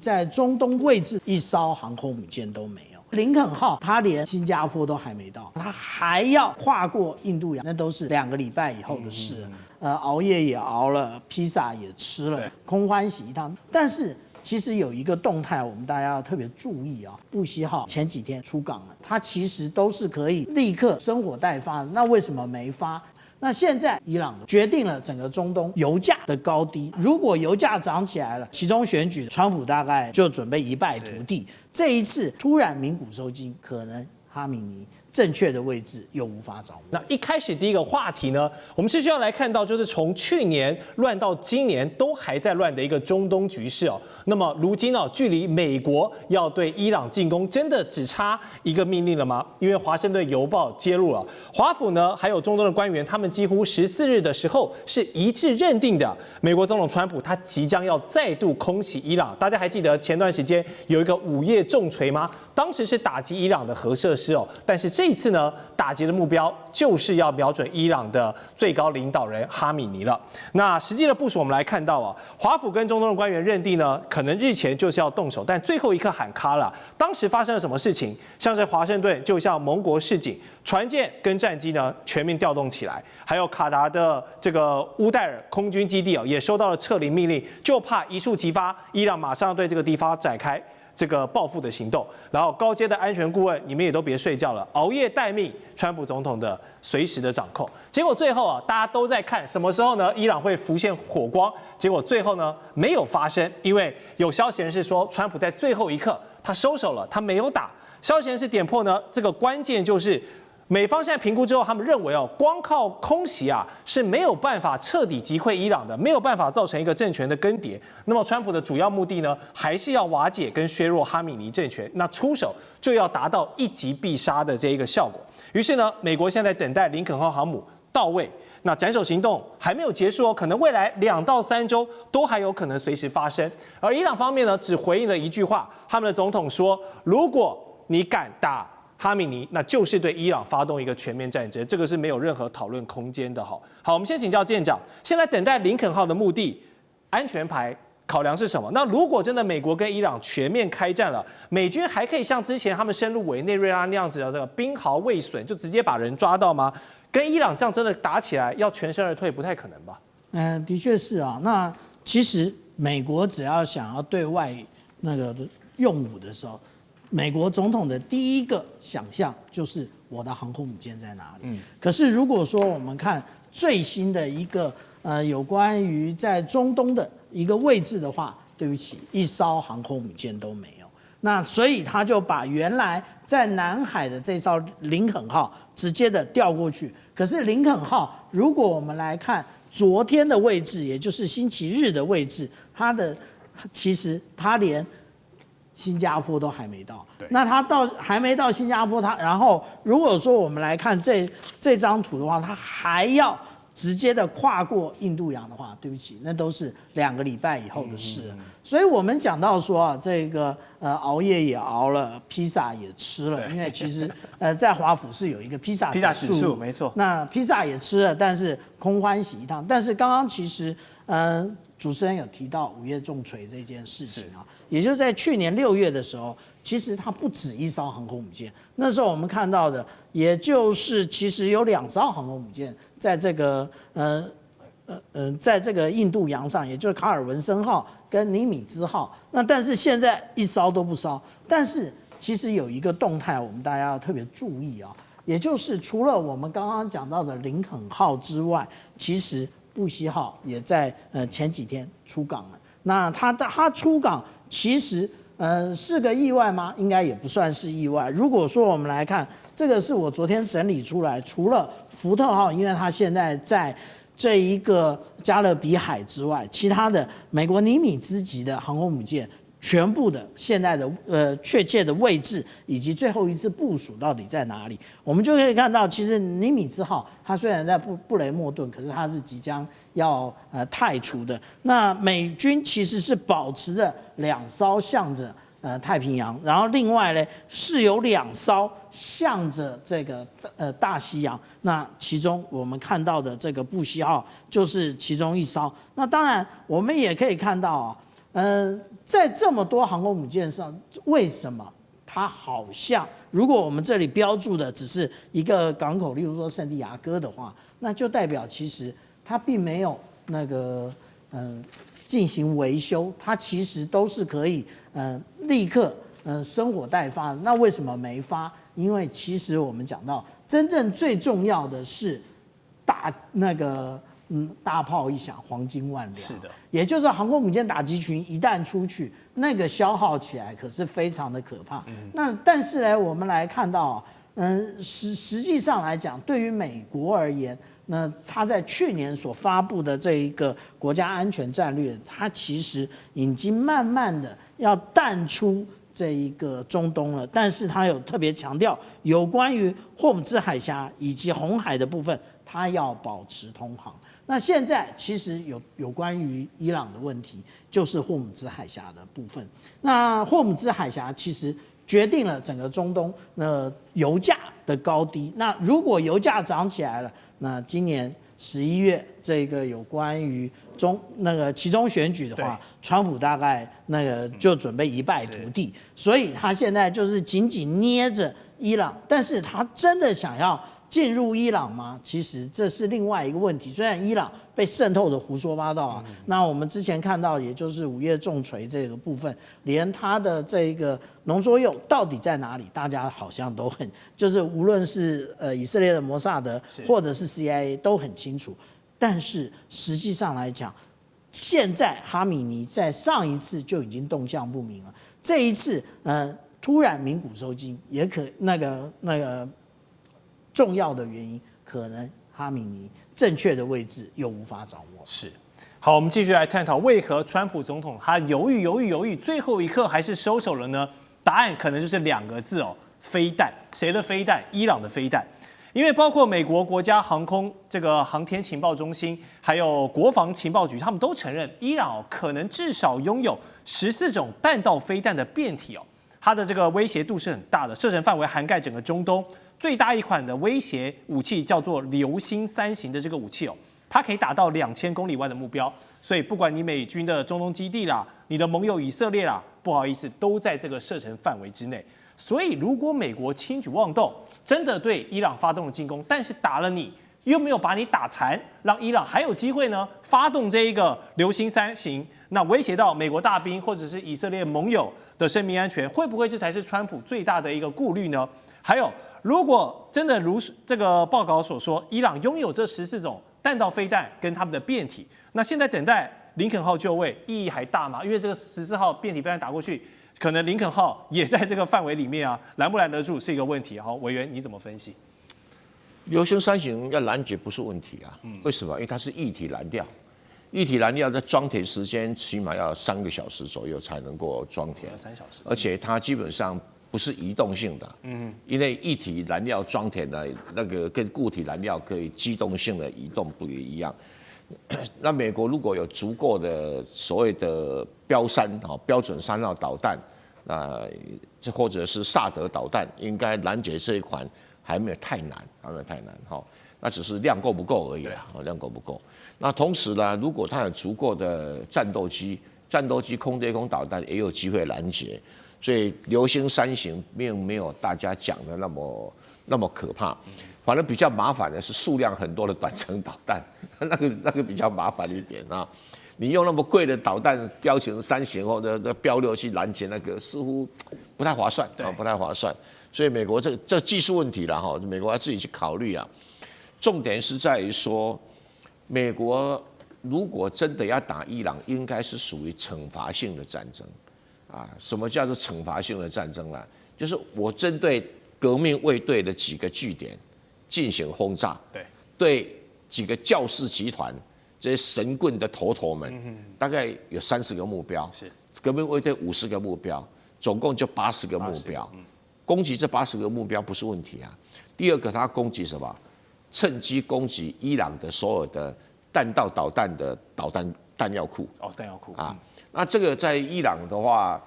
在中东位置一艘航空母舰都没有。林肯号它连新加坡都还没到，它还要跨过印度洋，那都是2个礼拜以后的事了。熬夜也熬了，披萨也吃了，空欢喜一趟。但是其实有一个动态，我们大家要特别注意啊。布希号前几天出港了，它其实都是可以立刻生火待发的，那为什么没发？那现在伊朗决定了整个中东油价的高低，如果油价涨起来了，其中选举川普大概就准备一败涂地。这一次突然鸣鼓收金，可能哈米尼正确的位置又无法掌握。那一开始第一个话题呢，我们是需要来看到，就是从去年乱到今年都还在乱的一个中东局势哦。那么如今哦，距离美国要对伊朗进攻，真的只差一个命令了吗？因为华盛顿邮报揭露了，华府呢还有中东的官员，他们几乎14日的时候是一致认定的，美国总统川普他即将要再度空袭伊朗。大家还记得前段时间有一个午夜重锤吗？当时是打击伊朗的核设施哦，但是这一次呢，打击的目标就是要瞄准伊朗的最高领导人哈米尼了。那实际的部署我们来看到啊，华府跟中东的官员认定呢，可能日前就是要动手，但最后一刻喊卡了。当时发生了什么事情？像是华盛顿就向盟国示警，船舰跟战机呢全面调动起来，还有卡达的这个乌代尔空军基地也收到了撤离命令，就怕一触即发，伊朗马上要对这个地方展开这个报复的行动。然后高阶的安全顾问，你们也都别睡觉了，熬夜待命，川普总统的随时的掌控。结果最后啊，大家都在看什么时候呢，伊朗会浮现火光。结果最后呢，没有发生，因为有消息人士说，川普在最后一刻他收手了，他没有打。消息人士点破呢，这个关键就是美方现在评估之后，他们认为光靠空袭是没有办法彻底击溃伊朗的，没有办法造成一个政权的更迭。那么川普的主要目的呢，还是要瓦解跟削弱哈米尼政权，那出手就要达到一击必杀的这一个效果。于是呢，美国现在等待林肯号航母到位，那斩首行动还没有结束可能未来2到3周都还有可能随时发生。而伊朗方面呢，只回应了一句话，他们的总统说，如果你敢打哈米尼，那就是对伊朗发动一个全面战争，这个是没有任何讨论空间的。好，我们先请教舰长，现在等待林肯号的目的，安全牌考量是什么？那如果真的美国跟伊朗全面开战了，美军还可以像之前他们深入委内瑞拉那样子的这个兵毫未损，就直接把人抓到吗？跟伊朗这样真的打起来，要全身而退不太可能吧？的确是啊。那其实美国只要想要对外那个用武的时候，美国总统的第一个想象就是我的航空母舰在哪里。可是如果说我们看最新的一个有关于在中东的一个位置的话，对不起，一艘航空母舰都没有。那所以他就把原来在南海的这艘林肯号直接的调过去。可是林肯号，如果我们来看昨天的位置，也就是星期日的位置，其实它连新加坡都还没到。那它还没到新加坡，然后如果说我们来看这张图的话，它还要直接的跨过印度洋的话，对不起，那都是2个礼拜以后的事了。所以我们讲到说这个熬夜也熬了，披萨也吃了，因为其实在华府是有一个披萨指数，没错。那披萨也吃了，但是空欢喜一趟。但是刚刚其实主持人有提到午夜重锤这件事情也就是在去年6月的时候，其实它不止一艘航空母舰。那时候我们看到的，也就是其实有2艘航空母舰在这个在这个印度洋上，也就是卡尔文森号跟尼米兹号。那但是现在一艘都不烧。但是其实有一个动态，我们大家要特别注意也就是除了我们刚刚讲到的林肯号之外，其实布希号也在前几天出港了。那它出港其实是个意外吗？应该也不算是意外。如果说我们来看，这个是我昨天整理出来，除了福特号，因为它现在在这一个加勒比海之外，其他的美国尼米兹级的航空母舰全部的现在的确切的位置以及最后一次部署到底在哪里，我们就可以看到，其实尼米兹号它虽然在布雷默顿，可是它是即将要汰除的。那美军其实是保持着2艘向着太平洋，然后另外呢是有2艘向着这个大西洋。那其中我们看到的这个布希号就是其中一艘。那当然我们也可以看到在这么多航空母舰上，为什么它好像，如果我们这里标注的只是一个港口，例如说圣地亚哥的话，那就代表其实它并没有那个进行维修，它其实都是可以立刻生火待发的。那为什么没发？因为其实我们讲到，真正最重要的是大炮一响，黄金万两。是的，也就是航空母舰打击群一旦出去，那个消耗起来可是非常的可怕。那但是呢，我们来看到，实际上来讲，对于美国而言，那他在去年所发布的这一个国家安全战略，它其实已经慢慢的要淡出这一个中东了。但是他有特别强调，有关于霍姆兹海峡以及红海的部分，他要保持通航。那现在其实有关于伊朗的问题，就是霍姆兹海峡的部分。那霍姆兹海峡其实决定了整个中东油价的高低。那如果油价涨起来了，那今年11月这个有关于期中选举的话，川普大概就准备一败涂地，所以他现在就是紧紧捏着伊朗，但是他真的想要进入伊朗吗？其实这是另外一个问题。虽然伊朗被渗透的胡说八道啊，那我们之前看到，也就是5月重锤这个部分，连它的这个浓缩铀到底在哪里，大家好像都就是无论是以色列的摩萨德或者是 CIA 都很清楚。但是实际上来讲，现在哈米尼在上一次就已经动向不明了，这一次突然鸣鼓收惊，也可那个重要的原因，可能哈米尼正确的位置又无法掌握。是，好，我们继续来探讨为何川普总统他犹豫，最后一刻还是收手了呢？答案可能就是2个字哦，飞弹。谁的飞弹？伊朗的飞弹。因为包括美国国家航空这个航天情报中心，还有国防情报局，他们都承认伊朗可能至少拥有14种弹道飞弹的变体哦，它的这个威胁度是很大的，射程范围涵盖整个中东。最大一款的威胁武器叫做流星3型的这个武器哦，它可以打到2000公里外的目标，所以不管你美军的中东基地啦，你的盟友以色列啦，不好意思，都在这个射程范围之内。所以如果美国轻举妄动，真的对伊朗发动了进攻，但是打了你，又没有把你打残，让伊朗还有机会呢发动这一个流星3型，那威胁到美国大兵或者是以色列盟友的生命安全，会不会这才是川普最大的一个顾虑呢？还有，如果真的如这个报告所说，伊朗拥有这14种弹道飞弹跟他们的变体，那现在等待林肯号就位意义还大吗？因为这个14号变体飞弹打过去，可能林肯号也在这个范围里面啊，拦不拦得住是一个问题。好，委员你怎么分析？流星3型要拦截不是问题啊，为什么？因为它是液体燃料，液体燃料的装填时间起码要3个小时左右才能够装填，3小时，而且它基本上不是移动性的，因为液体燃料装填的那个跟固体燃料可以机动性的移动不一样。那美国如果有足够的所谓的标准3号导弹，这或者是萨德导弹，应该拦截这一款还没有太难，那只是量够不够而已啦，量够不够。那同时呢，如果它有足够的战斗机空对空导弹也有机会拦截，所以流星3型并没有大家讲的那么可怕。反正比较麻烦的是数量很多的短程导弹，那个比较麻烦一点啊。你用那么贵的导弹标成3型或者标6去拦截那个，似乎不太划算啊，不太划算。所以美国这技术问题了哈，美国要自己去考虑啊。重点是在于说，美国如果真的要打伊朗，应该是属于惩罚性的战争啊。什么叫做惩罚性的战争呢？就是我针对革命卫队的几个据点进行轰炸，对几个教士集团这些神棍的头们，大概有30个目标，革命卫队50个目标，总共就80个目标。攻击这80个目标不是问题啊。第二个，他攻击什么？趁机攻击伊朗的所有的弹道导弹的弹药库。弹药库啊。那这个在伊朗的话，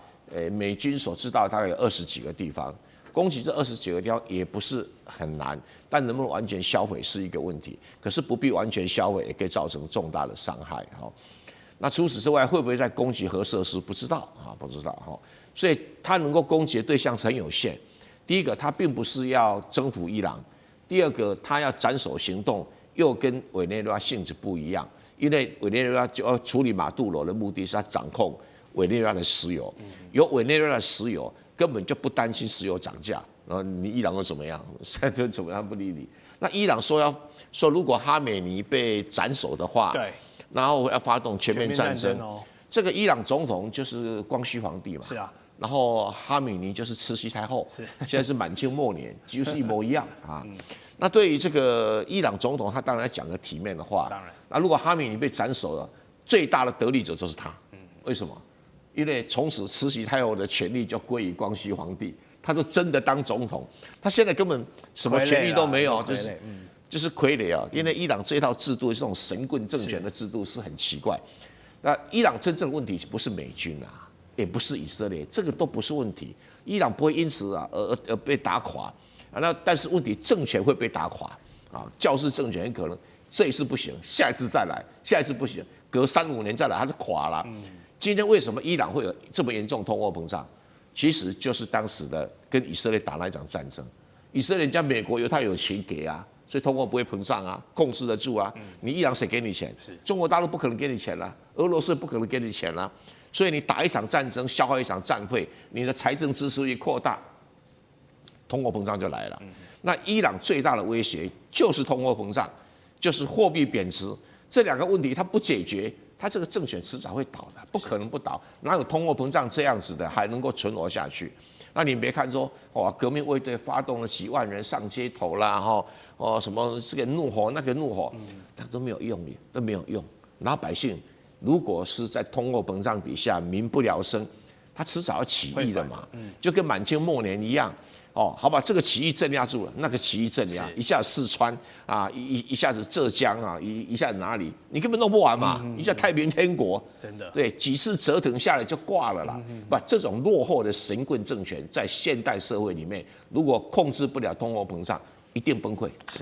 美军所知道大概有20几个地方。攻击这20几个地方也不是很难，但能不能完全销毁是一个问题。可是不必完全销毁，也可以造成重大的伤害。那除此之外，会不会再攻击核设施？不知道啊，不知道哈。所以他能够攻击的对象很有限。第一个，他并不是要征服伊朗；第二个，他要斩首行动又跟委内瑞拉性质不一样，因为委内瑞拉就要处理马杜罗的目的是他掌控委内瑞拉的石油，有委内瑞拉的石油，根本就不担心石油涨价。然后你伊朗又怎么样？就怎么样不理你？那伊朗说如果哈美尼被斩首的话，对，然后要发动全面战争。哦，这个伊朗总统就是光绪皇帝嘛，是啊。然后哈米尼就是慈禧太后，是现在是满清末年，几乎是一模一样啊。那对于这个伊朗总统，他当然要讲个体面的话。当然，那如果哈米尼被斩首了，最大的得利者就是他。为什么？因为从此慈禧太后的权力就归于光绪皇帝，他就真的当总统。他现在根本什么权力都没有，就是傀儡啊。因为伊朗这套制度，这种神棍政权的制度是很奇怪。那伊朗真正的问题不是美军啊，也不是以色列，这个都不是问题。伊朗不会因此而被打垮啊。那但是问题政权会被打垮啊，教士政权很可能这一次不行，下一次再来，下一次不行，隔3-5年再来，它就垮了。今天为什么伊朗会有这么严重通货膨胀？其实就是当时的跟以色列打那一场战争，以色列人家美国他有钱给啊。所以通货不会膨胀啊，控制得住啊。你伊朗谁给你钱？中国大陆不可能给你钱啦，俄罗斯不可能给你钱啦。所以你打一场战争，消耗一场战费，你的财政支出一扩大，通货膨胀就来了。那伊朗最大的威胁就是通货膨胀，就是货币贬值。这2个问题它不解决，它这个政权迟早会倒的，不可能不倒。哪有通货膨胀这样子的还能够存活下去？那你别看说，革命卫队发动了几万人上街头啦，什么这个怒吼那个怒吼，它都没有用，都没有用。然后百姓如果是在通货膨胀底下民不聊生，他迟早要起义的嘛，就跟满清末年一样。好吧，这个起义镇压住了，那个起义镇压，一下四川啊，一下子浙江啊，一下子哪里，你根本弄不完嘛，一下太平天国，真的，对，几次折腾下来就挂了啦。不，这种落后的神棍政权在现代社会里面，如果控制不了通货膨胀，一定崩溃。是。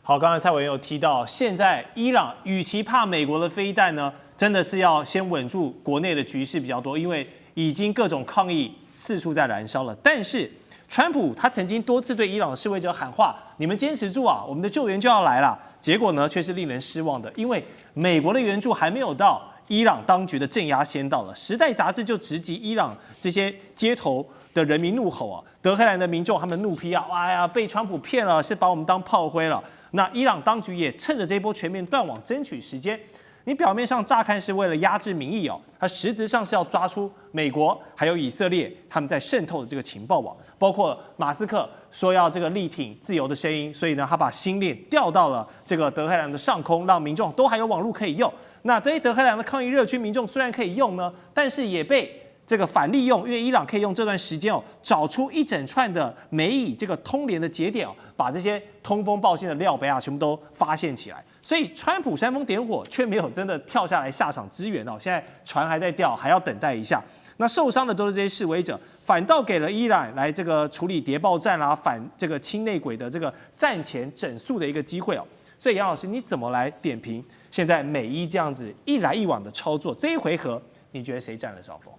好，刚才蔡委员有提到，现在伊朗与其怕美国的飞弹呢，真的是要先稳住国内的局势比较多，因为已经各种抗议四处在燃烧了。但是川普他曾经多次对伊朗的示威者喊话：“你们坚持住啊，我们的救援就要来了。”结果呢，却是令人失望的，因为美国的援助还没有到，伊朗当局的镇压先到了。《时代》杂志就直击伊朗这些街头的人民怒吼啊，德黑兰的民众他们怒批啊，哎呀，被川普骗了，是把我们当炮灰了。那伊朗当局也趁着这波全面断网争取时间。你表面上乍看是为了压制民意哦，它实质上是要抓出美国还有以色列他们在渗透的这个情报网，包括马斯克说要这个力挺自由的声音，所以呢，他把星链调到了这个德黑兰的上空，让民众都还有网络可以用。那这些德黑兰的抗议热区民众虽然可以用呢，但是也被这个反利用，因为伊朗可以用这段时间哦，找出一整串的美以这个通联的节点哦，把这些通风报信的料杯啊，全部都发现起来。所以川普煽风点火，却没有真的跳下来下场支援哦。现在船还在掉，还要等待一下。那受伤的都是这些示威者，反倒给了伊朗来这个处理谍报战啦、反这个亲内鬼的这个战前整肃的一个机会哦。所以杨老师，你怎么来点评现在美伊这样子一来一往的操作？这一回合，你觉得谁占了上风？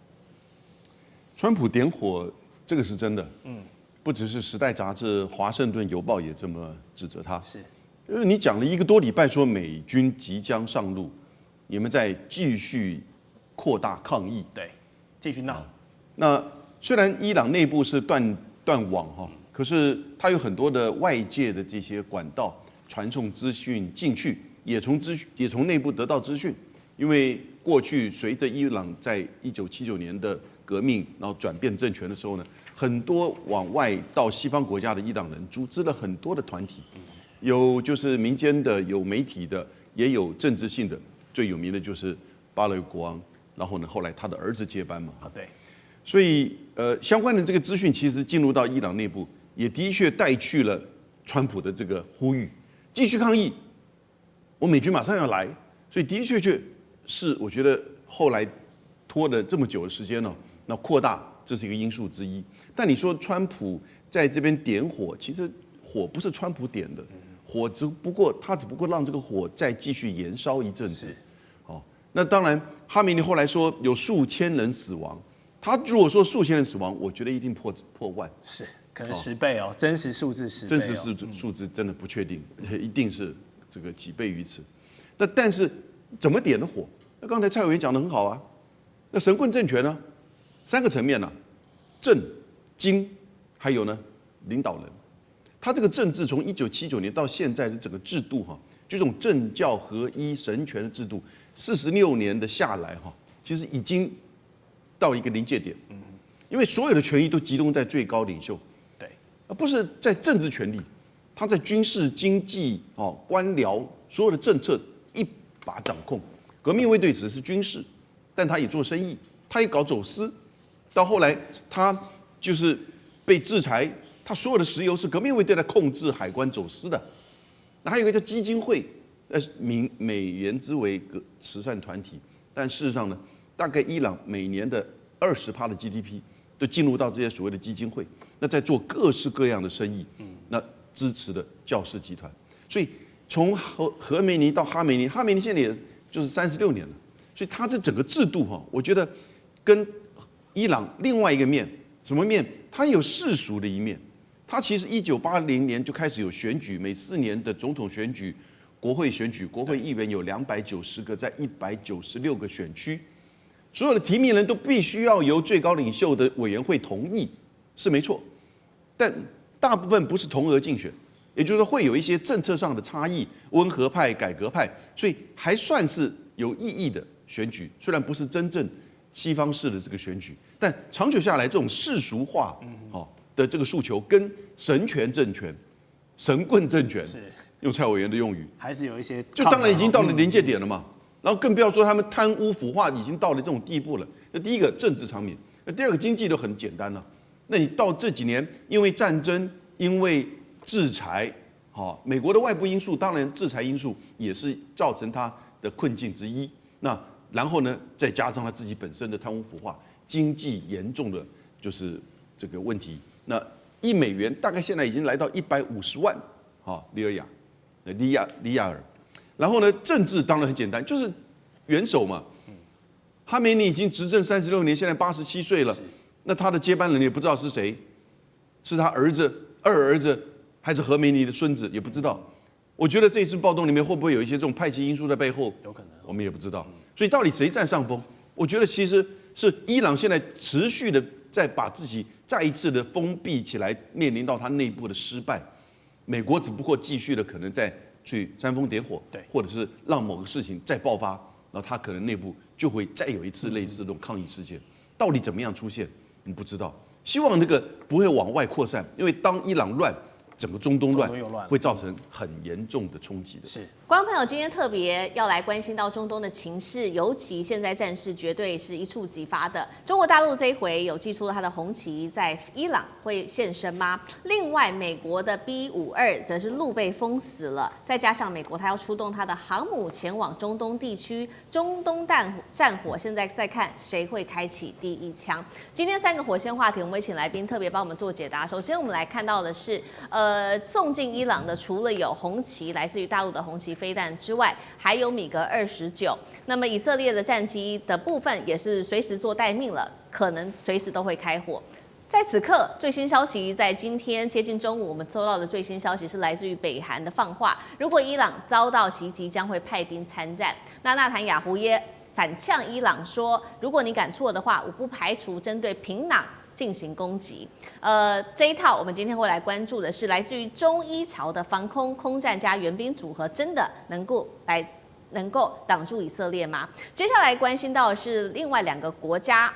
川普点火，这个是真的。不只是《时代》杂志，《华盛顿邮报》也这么指责他。是。因为你讲了1个多礼拜，说美军即将上路，你们在继续扩大抗议，对，继续闹。那虽然伊朗内部是断网哈，可是它有很多的外界的这些管道传送资讯进去，也从内部得到资讯。因为过去随着伊朗在1979年的革命，然后转变政权的时候呢，很多往外到西方国家的伊朗人组织了很多的团体。有就是民间的，有媒体的，也有政治性的。最有名的就是巴勒国王，然后呢，后来他的儿子接班嘛。对。所以相关的这个资讯其实进入到伊朗内部，也的确带去了川普的这个呼吁，继续抗议，我美军马上要来。所以的确是我觉得后来拖了这么久的时间呢，那扩大这是一个因素之一。但你说川普在这边点火，其实火不是川普点的。火他只不过让这个火再继续延烧一阵子，那当然哈梅尼后来说有数千人死亡，他如果说数千人死亡，我觉得一定破万，是可能10倍哦，真实数字10倍、哦，真实数字真的不确定，一定是这个几倍于此。但是怎么点的火？那刚才蔡委员讲的很好啊，那神棍政权呢，3个层面呢、政、经，还有呢领导人。他这个政治从1979年到现在的整个制度哈，就这种政教合一神权的制度，46年的下来哈，其实已经到一个临界点。因为所有的权力都集中在最高领袖，对，而不是在政治权力，他在军事、经济、官僚所有的政策一把掌控。革命卫队指的是军事，但他也做生意，他也搞走私，到后来他就是被制裁，他所有的石油是革命卫队来控制海关走私的。那还有一个叫基金会，美言之为慈善团体，但事实上呢，大概伊朗每年的20%的 GDP 都进入到这些所谓的基金会，那在做各式各样的生意，那支持的教士集团。所以从何梅尼到哈梅尼，哈梅尼现在也就是36年了，所以他这整个制度哈，我觉得跟伊朗另外一个面，什么面？它有世俗的一面。它其实1980年就开始有选举，每4年的总统选举、国会选举，国会议员有290个，在196个选区，所有的提名人都必须要由最高领袖的委员会同意，是没错。但大部分不是同额竞选，也就是说会有一些政策上的差异，温和派、改革派，所以还算是有意义的选举，虽然不是真正西方式的这个选举，但长久下来，这种世俗化的这个诉求跟神权政权、神棍政权，用蔡委员的用语，还是有一些，就当然已经到了临界点了嘛。然后更不要说他们贪污腐化已经到了这种地步了。那第一个政治层面，那第二个经济都很简单了。那你到这几年，因为战争，因为制裁，美国的外部因素，当然制裁因素也是造成他的困境之一。那然后呢，再加上他自己本身的贪污腐化，经济严重的就是这个问题。那1美元大概现在已经来到150万里亚尔。然后呢，政治当然很简单，就是元首嘛。哈梅尼已经执政36年，现在87岁了，那他的接班人也不知道是谁，是他儿子、二儿子，还是何梅尼的孙子，也不知道。我觉得这次暴动里面会不会有一些这种派系因素在背后？有可能，我们也不知道。所以到底谁占上风？我觉得其实是伊朗现在持续的在把自己再一次的封闭起来，面临到它内部的失败。美国只不过继续的可能在去煽风点火，或者是让某个事情再爆发，然后它可能内部就会再有一次类似这种抗议事件。到底怎么样出现，我们不知道。希望这个不会往外扩散，因为当伊朗乱，整个中东乱会造成很严重的冲击的。是，观众朋友今天特别要来关心到中东的情势，尤其现在战事绝对是一触即发的。中国大陆这一回有祭出了它的红旗，在伊朗会现身吗？另外，美国的 B-52则是路被封死了，再加上美国它要出动它的航母前往中东地区，中东战火现在在看谁会开启第一枪。今天3个火线话题，我们会请来宾特别帮我们做解答。首先，我们来看到的是，送进伊朗的除了有红旗，来自于大陆的红旗飞弹之外，还有米格29。那么以色列的战机的部分也是随时做待命了，可能随时都会开火。在此刻，最新消息在今天接近中午，我们收到的最新消息是来自于北韩的放话，如果伊朗遭到袭击，将会派兵参战。那纳坦雅胡耶反呛伊朗说，如果你敢错的话，我不排除针对平壤进行攻击。这一套我们今天会来关注的是来自于中伊朝的防空空战加援兵组合，真的能够挡住以色列吗？接下来关心到的是另外2个国家。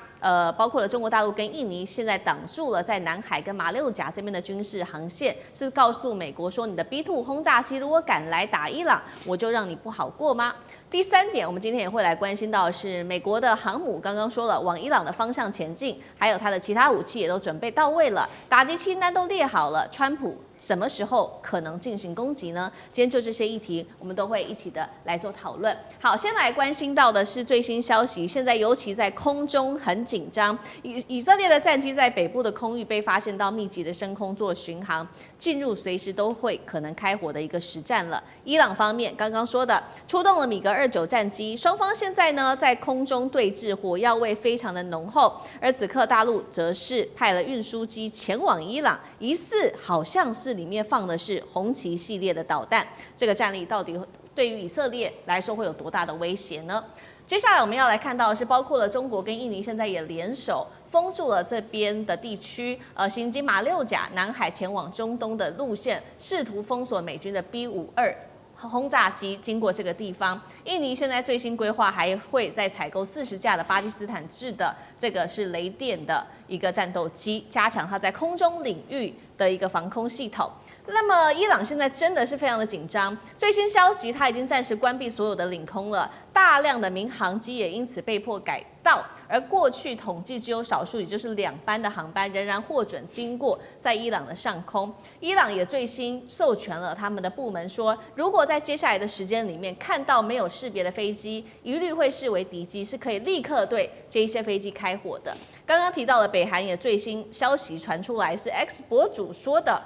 包括了中国大陆跟印尼，现在挡住了在南海跟马六甲这边的军事航线，是告诉美国说，你的 B-2轰炸机如果敢来打伊朗，我就让你不好过吗？第3点，我们今天也会来关心到的是美国的航母，刚刚说了往伊朗的方向前进，还有它的其他武器也都准备到位了，打击清单都列好了，川普什么时候可能进行攻击呢？今天就这些议题，我们都会一起的来做讨论。好，先来关心到的是最新消息，现在尤其在空中很紧张，以色列的战机在北部的空域被发现到密集的升空做巡航，进入随时都会可能开火的一个实战了。伊朗方面刚刚说的，出动了米格229战机，双方现在呢在空中对峙，火药味非常的浓厚。而此刻大陆则是派了运输机前往伊朗，疑似好像是里面放的是红旗系列的导弹。这个战力到底对于以色列来说会有多大的威胁呢？接下来我们要来看到的是，包括了中国跟印尼现在也联手封住了这边的地区，行经马六甲、南海前往中东的路线，试图封锁美军的 B-52。轰炸机经过这个地方，印尼现在最新规划还会再采购40架的巴基斯坦制的这个是雷电的一个战斗机，加强它在空中领域的一个防空系统。那么伊朗现在真的是非常的紧张，最新消息它已经暂时关闭所有的领空了，大量的民航机也因此被迫改道，而过去统计只有少数，也就是2班的航班仍然获准经过在伊朗的上空。伊朗也最新授权了他们的部门说，如果在接下来的时间里面看到没有识别的飞机，一律会视为敌机，是可以立刻对这一些飞机开火的。刚刚提到了北韩也最新消息传出来，是 X 博主说的。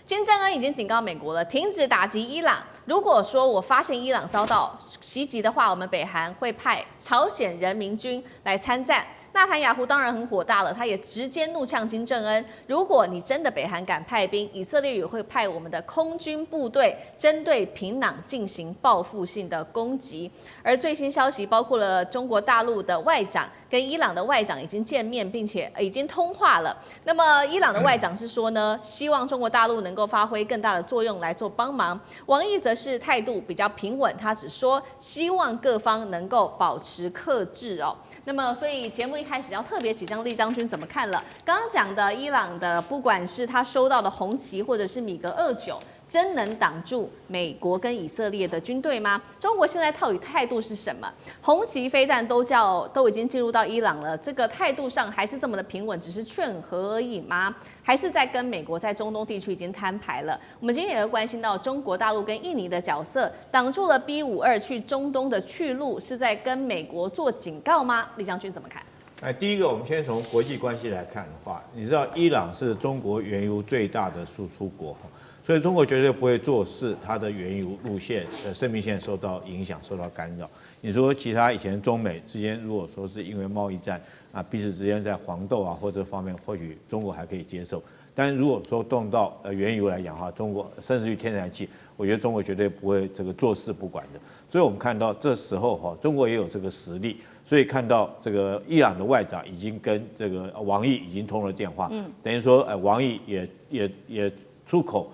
金正恩已经警告美国了，停止打击伊朗。如果说我发现伊朗遭到袭击的话，我们北韩会派朝鲜人民军来参战。纳坦雅胡当然很火大了，他也直接怒呛金正恩：如果你真的北韩敢派兵，以色列也会派我们的空军部队针对平壤进行报复性的攻击。而最新消息包括了中国大陆的外长跟伊朗的外长已经见面，并且已经通话了。那么伊朗的外长是说呢，希望中国大陆能够发挥更大的作用来做帮忙。王毅则是态度比较平稳，他只说希望各方能够保持克制哦。那么所以节目一开始要特别请教厉将军怎么看了？刚刚讲的伊朗的，不管是他收到的红旗或者是米格29。真能挡住美国跟以色列的军队吗？中国现在到底态度是什么？红旗飞弹都已经进入到伊朗了，这个态度上还是这么的平稳，只是劝和而已吗？还是在跟美国在中东地区已经摊牌了？我们今天也会关心到中国大陆跟印尼的角色，挡住了 B-52去中东的去路，是在跟美国做警告吗？厉将军怎么看？第一个，我们先从国际关系来看的话，你知道伊朗是中国原油最大的输出国。所以中国绝对不会坐视它的原油路线的生命线受到影响、受到干扰。你说其他以前中美之间，如果说是因为贸易战啊，彼此之间在黄豆啊或者方面，或许中国还可以接受。但如果说动到原油来讲的话，中国甚至于天然气，我觉得中国绝对不会这个坐视不管的。所以我们看到这时候中国也有这个实力。所以看到这个伊朗的外长已经跟这个王毅已经通了电话，等于说王毅也出口。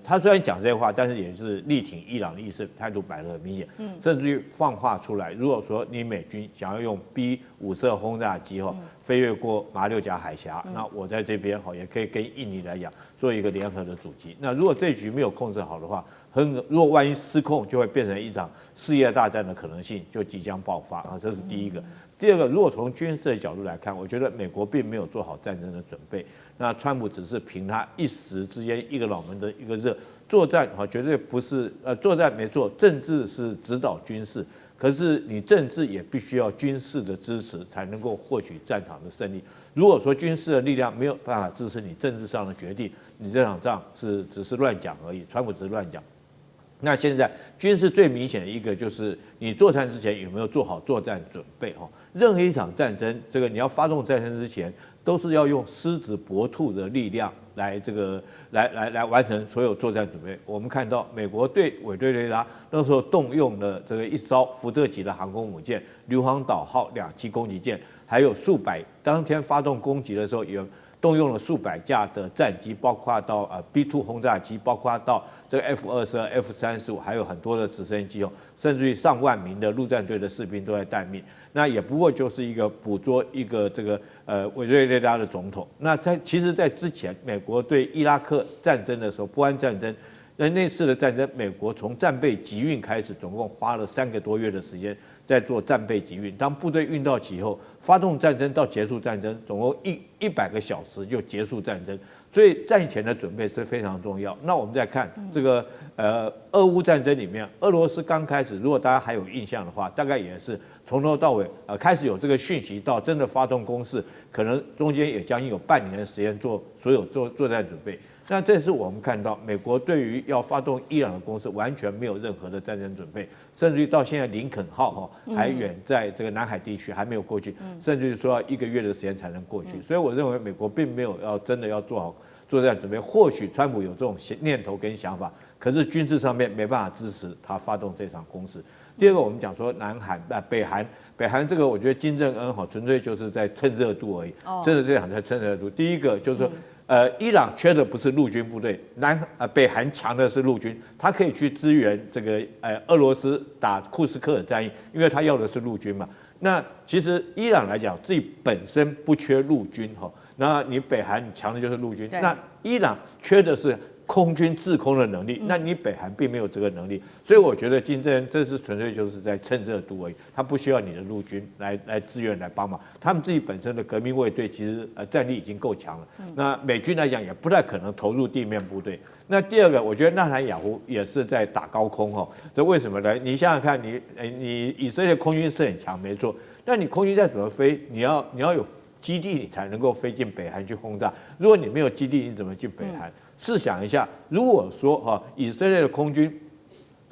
他虽然讲这些话，但是也是力挺伊朗的意思，态度摆得很明显，甚至于放话出来，如果说你美军想要用 B-52轰炸机飞越过马六甲海峡，那我在这边也可以跟印尼来讲做一个联合的阻击。那如果这局没有控制好的话，如果万一失控，就会变成一场世界大战的可能性就即将爆发啊，这是第一个。第二个，如果从军事的角度来看，我觉得美国并没有做好战争的准备。那川普只是凭他一时之间一个脑门的一个热，作战绝对不是作战没错，政治是指导军事，可是你政治也必须要军事的支持才能够获取战场的胜利。如果说军事的力量没有办法支持你政治上的决定，你这场仗只是乱讲而已，川普只是乱讲。那现在军事最明显的一个就是你作战之前有没有做好作战准备任何一场战争，这个你要发动战争之前，都是要用狮子搏兔的力量来完成所有作战准备。我们看到美国对委内瑞拉那时候动用了这个一艘福特级的航空母舰、硫磺岛号2栖攻击舰，还有当天发动攻击的时候有动用了数百架的战机，包括到B-2轰炸机，包括到这个 F-22、F-35，还有很多的直升机甚至于上万名的陆战队的士兵都在待命。那也不过就是一个捕捉一个这个委内瑞拉的总统。那其实在之前美国对伊拉克战争的时候，波湾战争。那次的战争，美国从战备集运开始，总共花了3个多月的时间在做战备集运。当部队运到齐以后，发动战争到结束战争，总共100个小时就结束战争。所以战前的准备是非常重要。那我们再看这个俄乌战争里面，俄罗斯刚开始，如果大家还有印象的话，大概也是从头到尾开始有这个讯息，到真的发动攻势，可能中间也将近有半年的时间做所有作战准备。那这是我们看到美国对于要发动伊朗的攻势完全没有任何的战争准备，甚至于到现在林肯号还远在这个南海地区还没有过去，甚至于说要1个月的时间才能过去。所以我认为美国并没有真的要做好作战准备。或许川普有这种念头跟想法，可是军事上面没办法支持他发动这场攻势。第二个，我们讲说北韩这个，我觉得金正恩纯粹就是在蹭热度而已，真的这场在蹭热度。第一个就是说。伊朗缺的不是陆军部队，北韩强的是陆军，他可以去支援这个俄罗斯打库斯克尔战役，因为他要的是陆军嘛。那其实伊朗来讲，自己本身不缺陆军那你北韩强的就是陆军，那伊朗缺的是空军制空的能力，那你北韩并没有这个能力，所以我觉得金正恩这是纯粹就是在趁热度而已，他不需要你的陆军来支援来帮忙，他们自己本身的革命卫队其实战力已经够强了，那美军来讲也不太可能投入地面部队。那第二个，我觉得纳坦雅胡也是在打高空这为什么呢？你想想看，你以色列空军是很强没错，那你空军再怎么飞，你要有基地你才能够飞进北韩去轰炸，如果你没有基地，你怎么进北韩？试想一下，如果说以色列的空军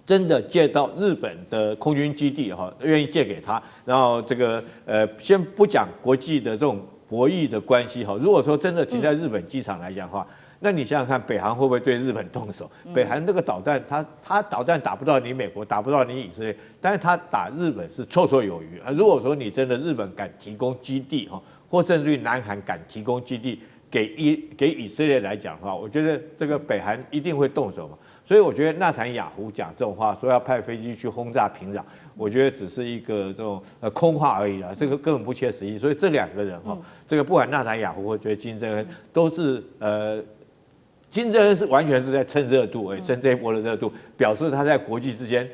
真的借到日本的空军基地愿意借给他，然后这个先不讲国际的这种博弈的关系如果说真的停在日本机场来讲的话，那你想想看，北韩会不会对日本动手？北韩这个导弹，它导弹打不到你美国，打不到你以色列，但是它打日本是绰绰有余如果说你真的日本敢提供基地或甚至于南韩敢提供基地给以色列来讲的话，我觉得这个北韩一定会动手嘛。所以我觉得纳坦雅胡讲这种话，说要派飞机去轰炸平壤，我觉得只是一个这种空话而已啦，这个根本不切实际。所以这两个人这个不管纳坦雅胡或者金正恩，都是金正恩是完全是在蹭热度蹭这一波的热度，表示他在国际之间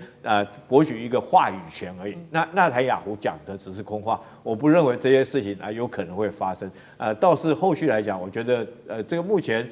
博取一个话语权而已。那纳坦雅胡讲的只是空话，我不认为这些事情有可能会发生。倒是后续来讲，我觉得这个目前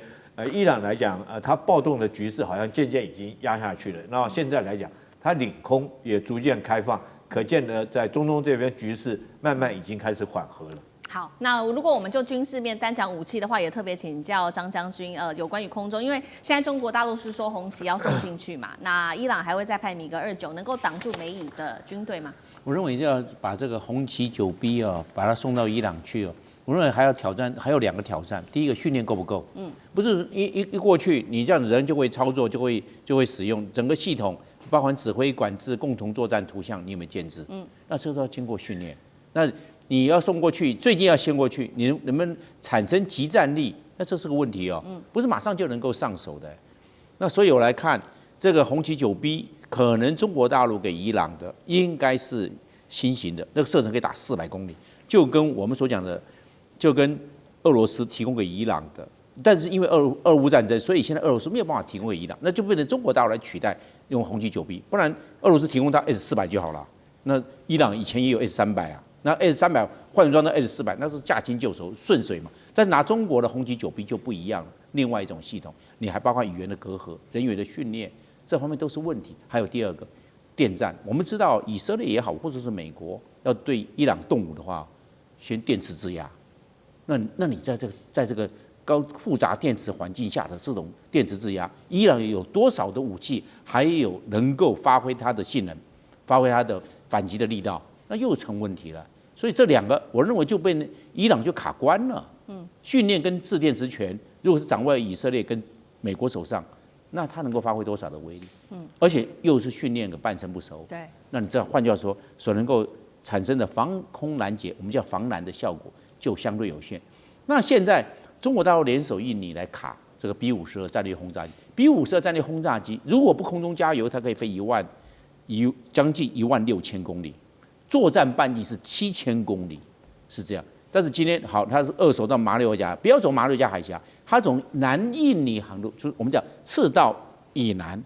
伊朗来讲它暴动的局势好像渐渐已经压下去了。那现在来讲，它领空也逐渐开放，可见呢在中东这边局势慢慢已经开始缓和了。好，那如果我们就军事面单讲武器的话，也特别请教张将军，有关于空中，因为现在中国大陆是说红旗要送进去嘛，那伊朗还会再派米格29，能够挡住美以的军队吗？我认为要把这个红旗9B把它送到伊朗去我认为还有2个挑战，第一个训练够不够？不是一过去你这样子人就会操作，就会使用整个系统，包含指挥、管制、共同作战图像，你有没有建制？那这都要经过训练。那你要送过去，最近要先过去，你能不能产生即战力？那这是个问题不是马上就能够上手的。那所以我来看这个红旗9B，可能中国大陆给伊朗的应该是新型的，那个射程可以打400公里，就跟我们所讲的，就跟俄罗斯提供给伊朗的。但是因为俄乌战争，所以现在俄罗斯没有办法提供给伊朗，那就变成中国大陆来取代用红旗9B，不然俄罗斯提供到 S400就好了。那伊朗以前也有 S300那 S300换装到 S400，那是驾轻就熟，顺水嘛。但是拿中国的红旗9B就不一样了，另外一种系统，你还包括语言的隔阂、人员的训练，这方面都是问题。还有第二个，电站，我们知道以色列也好，或者是美国要对伊朗动武的话，先电磁制压。那你在这个高复杂电磁环境下的这种电磁制压，伊朗有多少的武器还有能够发挥它的性能，发挥它的反击的力道，那又成问题了。所以这两个，我认为就被伊朗就卡关了。训练跟制电职权，如果是掌握在以色列跟美国手上，那它能够发挥多少的威力？而且又是训练个半生不熟。对，那你这换句话说，所能够产生的防空拦截，我们叫防拦的效果就相对有限。那现在中国大陆联手印尼来卡这个 B52战略轰炸机，B52战略轰炸机如果不空中加油，它可以飞将近16000公里。作战半径是7000公里，是这样。但是今天好，它是二手到马六甲，不要走马六甲海峡，它从南印尼航路，就是我们讲赤道以南，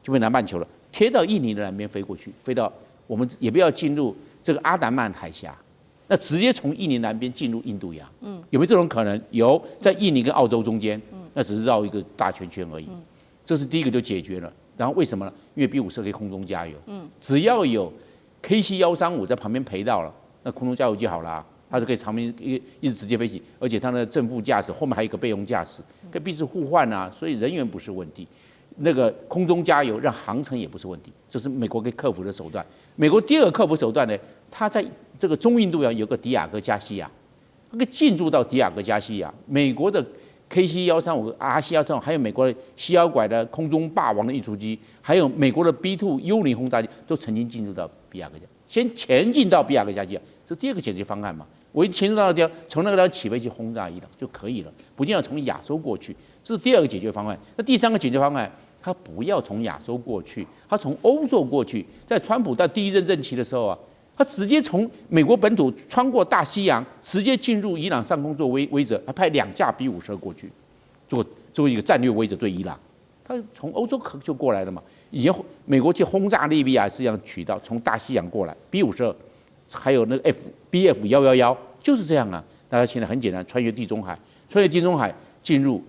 就被南半球了，贴到印尼的南边飞过去，飞到我们也不要进入这个阿达曼海峡，那直接从印尼南边进入印度洋。有没有这种可能？有，在印尼跟澳洲中间，那只是绕一个大圈圈而已。这是第一个就解决了。然后为什么呢？因为 B54可以空中加油，只要有KC135在旁边陪到了，那空中加油就好啦。它是可以长鸣一直直接飞行，而且它的正副驾驶后面还有一个备用驾驶，可以彼此互换啊，所以人员不是问题。那个空中加油让航程也不是问题，这是美国可以克服的手段。美国第二个克服手段呢，它在这个中印度洋有个迪亚哥加西亚，它可以进驻到迪亚哥加西亚。美国的 KC-135、RC-135，还有美国的西摇拐的空中霸王的运输机，还有美国的 B-2 幽灵轰炸机，都曾经进入到比亚哥加，先前进到比亚哥加西亚，这第二个解决方案嘛。我一前进到那地方，从那个地方起飞去轰炸伊朗就可以了，不一定要从亚洲过去。这是第二个解决方案。那第三个解决方案，他不要从亚洲过去，他从欧洲过去。在川普在第一任任期的时候啊，他直接从美国本土穿过大西洋，直接进入伊朗上空做威慑，他派2架 B-52过去，做一个战略威慑对伊朗。他从欧洲就过来了嘛。以前美国去轰炸利比亚是这样取到从大西洋过来 B-52，还有那个 BF-111就是这样啊。大家现在很简单，穿越地中海，进入。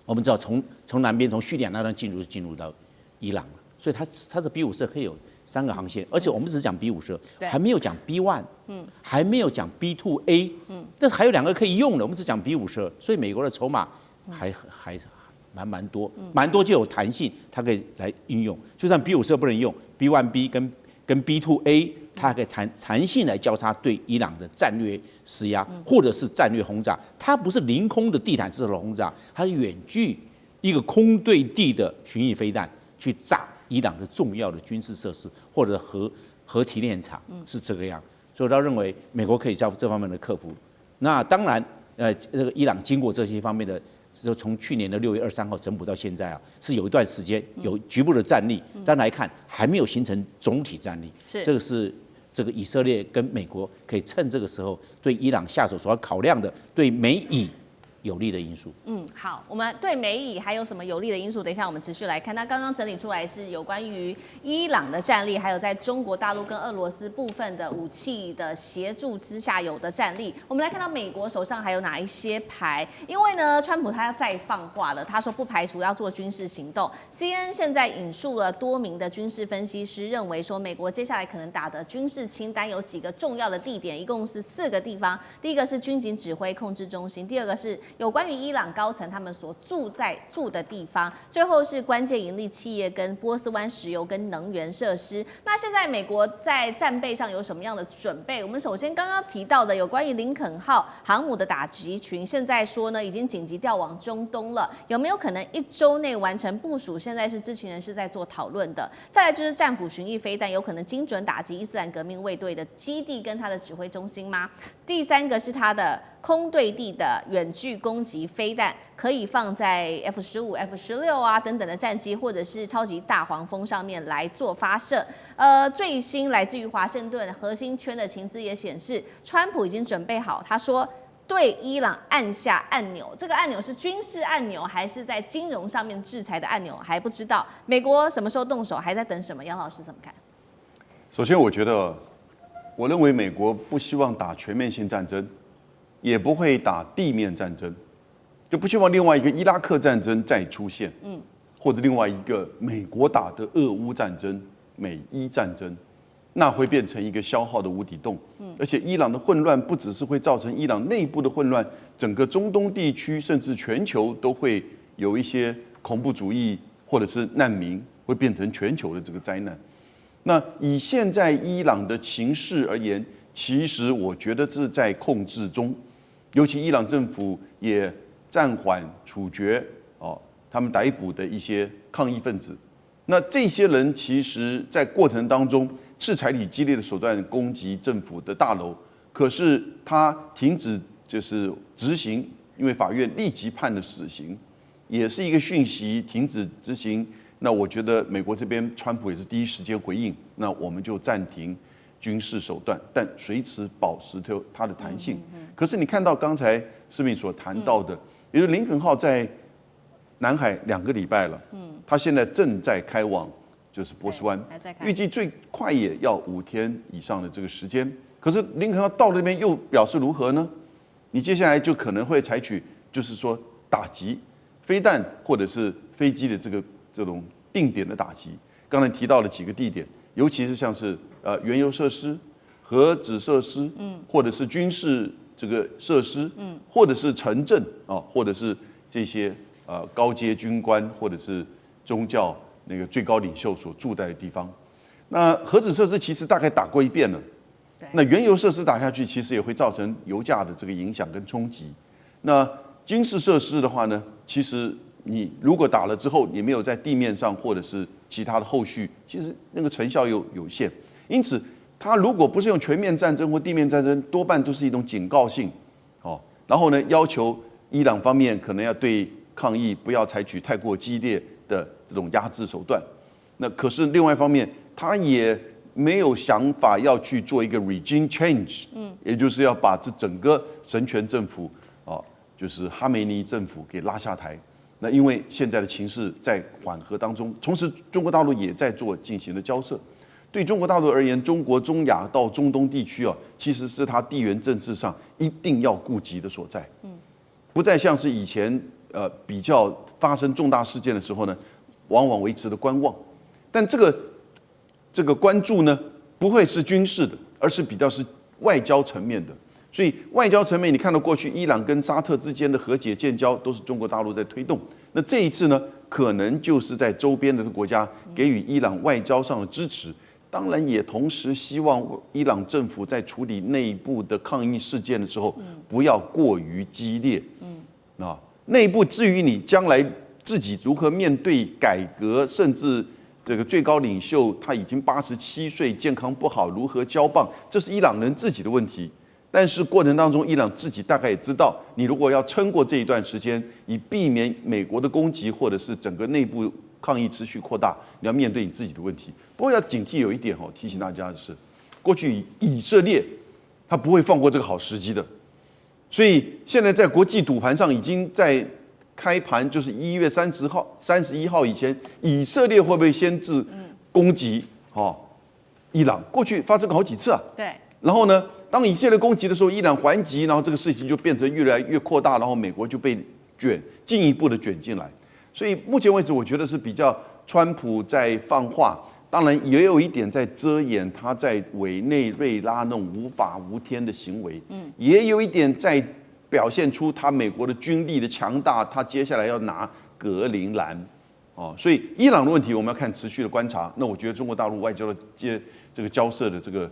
我们知道从南边从叙利亚那段进入到伊朗了，所以它的 B-52可以有3个航线，而且我们只讲 B-52，还没有讲 B-1，还没有讲 B-2A，但是还有2个可以用的，我们只讲 B-52，所以美国的筹码还蛮多，蛮多就有弹性，它可以来运用。就算 B-52不能用 ，B-1B 跟 B-2A， 它可以弹性来交叉对伊朗的战略施压，或者是战略轰炸。它不是凌空的地毯式的轰炸，它是远距一个空对地的巡弋飞弹去炸伊朗的重要的军事设施或者核提炼厂，是这个样。所以他认为美国可以在这方面的克服。那当然，这个伊朗经过这些方面的。就从去年的6月23号整补到现在啊，是有一段时间有局部的战力，但来看还没有形成总体战力。这个是这个以色列跟美国可以趁这个时候对伊朗下手所要考量的对美以有利的因素。好，我们对美以还有什么有利的因素？等一下我们持续来看。那刚刚整理出来是有关于伊朗的战力，还有在中国大陆跟俄罗斯部分的武器的协助之下有的战力。我们来看到美国手上还有哪一些牌？因为呢，川普他要再放话了，他说不排除要做军事行动。CNN 现在引述了多名的军事分析师，认为说美国接下来可能打的军事清单有几个重要的地点，一共是4个地方。第一个是军警指挥控制中心，第二个是有关于伊朗高层他们所住的地方，最后是关键盈利企业跟波斯湾石油跟能源设施。那现在美国在战备上有什么样的准备？我们首先刚刚提到的有关于林肯号航母的打击群，现在说呢已经紧急调往中东了，有没有可能1周内完成部署？现在是知情人士在做讨论的。再来就是战斧巡弋飞弹有可能精准打击伊斯兰革命卫队的基地跟它的指挥中心吗？第3个是它的空对地的远距攻击飞弹，可以放在 F-15、F-16啊等等的战机，或者是超级大黄蜂上面来做发射。最新来自于华盛顿核心圈的情资也显示，川普已经准备好，他说对伊朗按下按钮，这个按钮是军事按钮还是在金融上面制裁的按钮还不知道。美国什么时候动手，还在等什么？杨老师怎么看？首先，我认为美国不希望打全面性战争，也不会打地面战争，就不希望另外一个伊拉克战争再出现，或者另外一个美国打的俄乌战争、美伊战争，那会变成一个消耗的无底洞。而且伊朗的混乱不只是会造成伊朗内部的混乱，整个中东地区甚至全球都会有一些恐怖主义或者是难民，会变成全球的这个灾难。那以现在伊朗的情势而言，其实我觉得是在控制中，尤其伊朗政府也暂缓处决他们逮捕的一些抗议分子。那这些人其实在过程当中是采取激烈的手段攻击政府的大楼，可是他停止就是执行，因为法院立即判了死刑，也是一个讯息，停止执行。那我觉得美国这边川普也是第一时间回应，那我们就暂停军事手段，但随时保持它的弹性。可是你看到刚才施明所谈到的，也就是林肯号在南海2个礼拜了，它现在正在开往就是波斯湾，预计最快也要5天以上的这个时间。可是林肯号到那边又表示如何呢？你接下来就可能会采取就是说打击飞弹或者是飞机的这种定点的打击。刚才提到了几个地点，尤其是像是原油设施、核子设施，或者是军事这个设施，或者是城镇啊，或者是这些高阶军官或者是宗教那个最高领袖所住在的地方。那核子设施其实大概打过一遍了，那原油设施打下去，其实也会造成油价的这个影响跟冲击。那军事设施的话呢，其实你如果打了之后，你没有在地面上或者是其他的后续，其实那个成效有限。因此，它如果不是用全面战争或地面战争，多半都是一种警告性，哦，然后呢，要求伊朗方面可能要对抗议不要采取太过激烈的这种压制手段。那可是另外一方面，他也没有想法要去做一个 regime change，也就是要把这整个神权政府啊，就是哈梅尼政府给拉下台。那因为现在的情势在缓和当中，同时中国大陆也在进行了交涉。对中国大陆而言，中国中亚到中东地区啊，其实是它地缘政治上一定要顾及的所在。不再像是以前比较发生重大事件的时候呢，往往维持了观望。但这个关注呢，不会是军事的，而是比较是外交层面的。所以外交层面，你看到过去伊朗跟沙特之间的和解建交，都是中国大陆在推动。那这一次呢，可能就是在周边的国家给予伊朗外交上的支持，当然也同时希望伊朗政府在处理内部的抗议事件的时候，不要过于激烈。内部至于你将来自己如何面对改革，甚至这个最高领袖他已经87岁，健康不好，如何交棒，这是伊朗人自己的问题。但是过程当中，伊朗自己大概也知道，你如果要撑过这一段时间，以避免美国的攻击或者是整个内部抗议持续扩大，你要面对你自己的问题。不过要警惕有一点提醒大家的是，过去以色列他不会放过这个好时机的，所以现在在国际赌盘上已经在开盘，就是1月31号以前，以色列会不会先制攻击伊朗？过去发生过好几次啊。对。然后呢，当以色列攻击的时候，伊朗还击，然后这个事情就变成越来越扩大，然后美国就被进一步的卷进来。所以目前为止，我觉得是比较川普在放话，当然也有一点在遮掩他在委内瑞拉那种无法无天的行为，也有一点在表现出他美国的军力的强大，他接下来要拿格陵兰，所以伊朗的问题我们要看持续的观察。那我觉得中国大陆外交的这个交涉的这个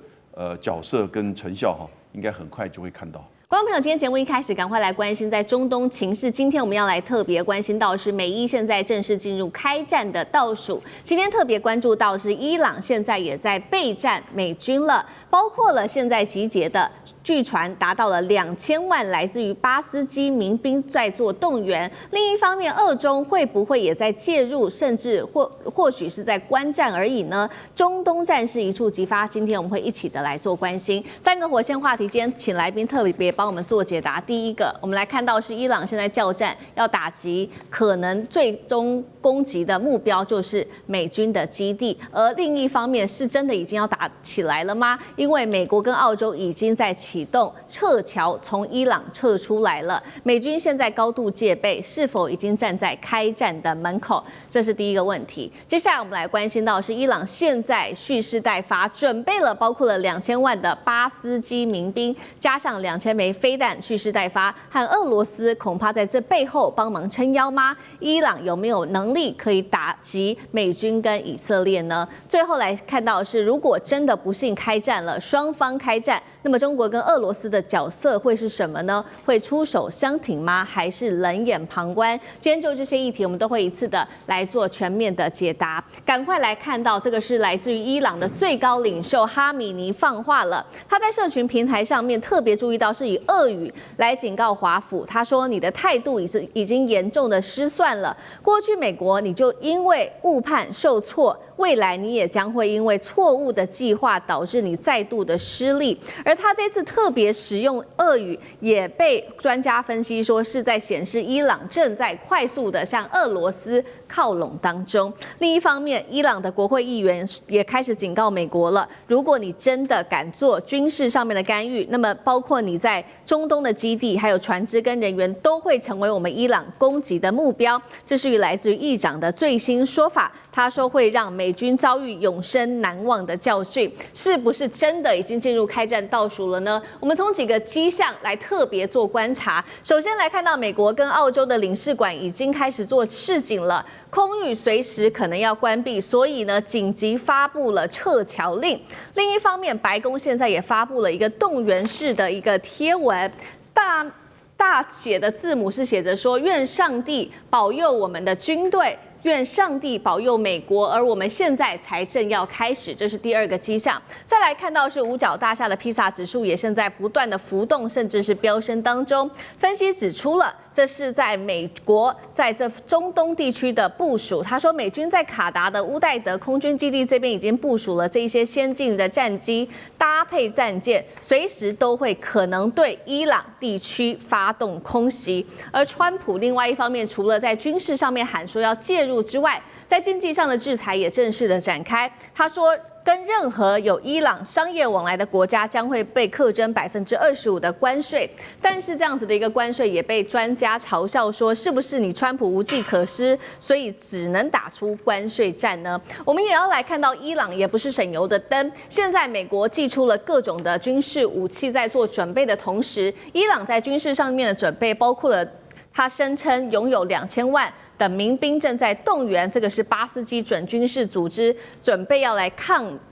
角色跟成效应该很快就会看到。观众朋友，今天节目一开始，赶快来关心在中东情势。今天我们要来特别关心到是美伊现在正式进入开战的倒数。今天特别关注到是伊朗现在也在备战美军了，包括了现在集结的，据传达到了2000万来自于巴斯基民兵在做动员。另一方面，俄中会不会也在介入，甚至或许是在观战而已呢？中东战事一触即发，今天我们会一起的来做关心。3个火线话题，今天请来宾特别帮我们做解答。第一个，我们来看到是伊朗现在叫战，要打击可能最终攻击的目标就是美军的基地，而另一方面是真的已经要打起来了吗？因为美国跟澳洲已经在启动撤侨，从伊朗撤出来了。美军现在高度戒备，是否已经站在开战的门口？这是第一个问题。接下来我们来关心到是伊朗现在蓄势待发，准备了包括了2000万的巴斯基民兵，加上2000枚飞弹，蓄势待发。和俄罗斯恐怕在这背后帮忙撑腰吗？伊朗有没有能力可以打击美军跟以色列呢？最后来看到的是，如果真的不幸开战了，双方开战，那么中国跟俄罗斯的角色会是什么呢？会出手相挺吗？还是冷眼旁观？今天就这些议题，我们都会一次的来做全面的解答。赶快来看到这个是来自于伊朗的最高领袖哈米尼放话了，他在社群平台上面特别注意到是以俄语来警告华府，他说你的态度已经严重的失算了，过去美国你就因为误判受挫，未来你也将会因为错误的计划导致你再度的失利。而他这次特别使用俄语，也被专家分析说是在显示伊朗正在快速的向俄罗斯靠拢当中。另一方面，伊朗的国会议员也开始警告美国了，如果你真的敢做军事上面的干预，那么包括你在中东的基地、还有船只跟人员，都会成为我们伊朗攻击的目标。这是来自于议长的最新说法，他说会让美军遭遇永生难忘的教训。是不是真的已经进入开战倒数了呢？我们从几个迹象来特别做观察。首先来看到美国跟澳洲的领事馆已经开始做示警了，空域随时可能要关闭，所以呢紧急发布了撤侨令。另一方面，白宫现在也发布了一个动员式的一个贴文，大写的字母是写着说：愿上帝保佑我们的军队。愿上帝保佑美国，而我们现在才正要开始，这是第二个迹象。再来看到是五角大厦的披萨指数也现在不断的浮动，甚至是飙升当中。分析指出了，这是在美国在这中东地区的部署。他说，美军在卡达的乌代德空军基地这边已经部署了这一些先进的战机，搭配战舰，随时都会可能对伊朗地区发动空袭。而川普另外一方面，除了在军事上面喊说要介入之外，在经济上的制裁也正式的展开。他说，跟任何有伊朗商业往来的国家将会被课征25%的关税，但是这样子的一个关税也被专家嘲笑说，是不是你川普无计可施，所以只能打出关税战呢？我们也要来看到，伊朗也不是省油的灯。现在美国祭出了各种的军事武器，在做准备的同时，伊朗在军事上面的准备包括了他声称拥有2000万的民兵正在动员，这个是巴斯基准军事组织，准备要来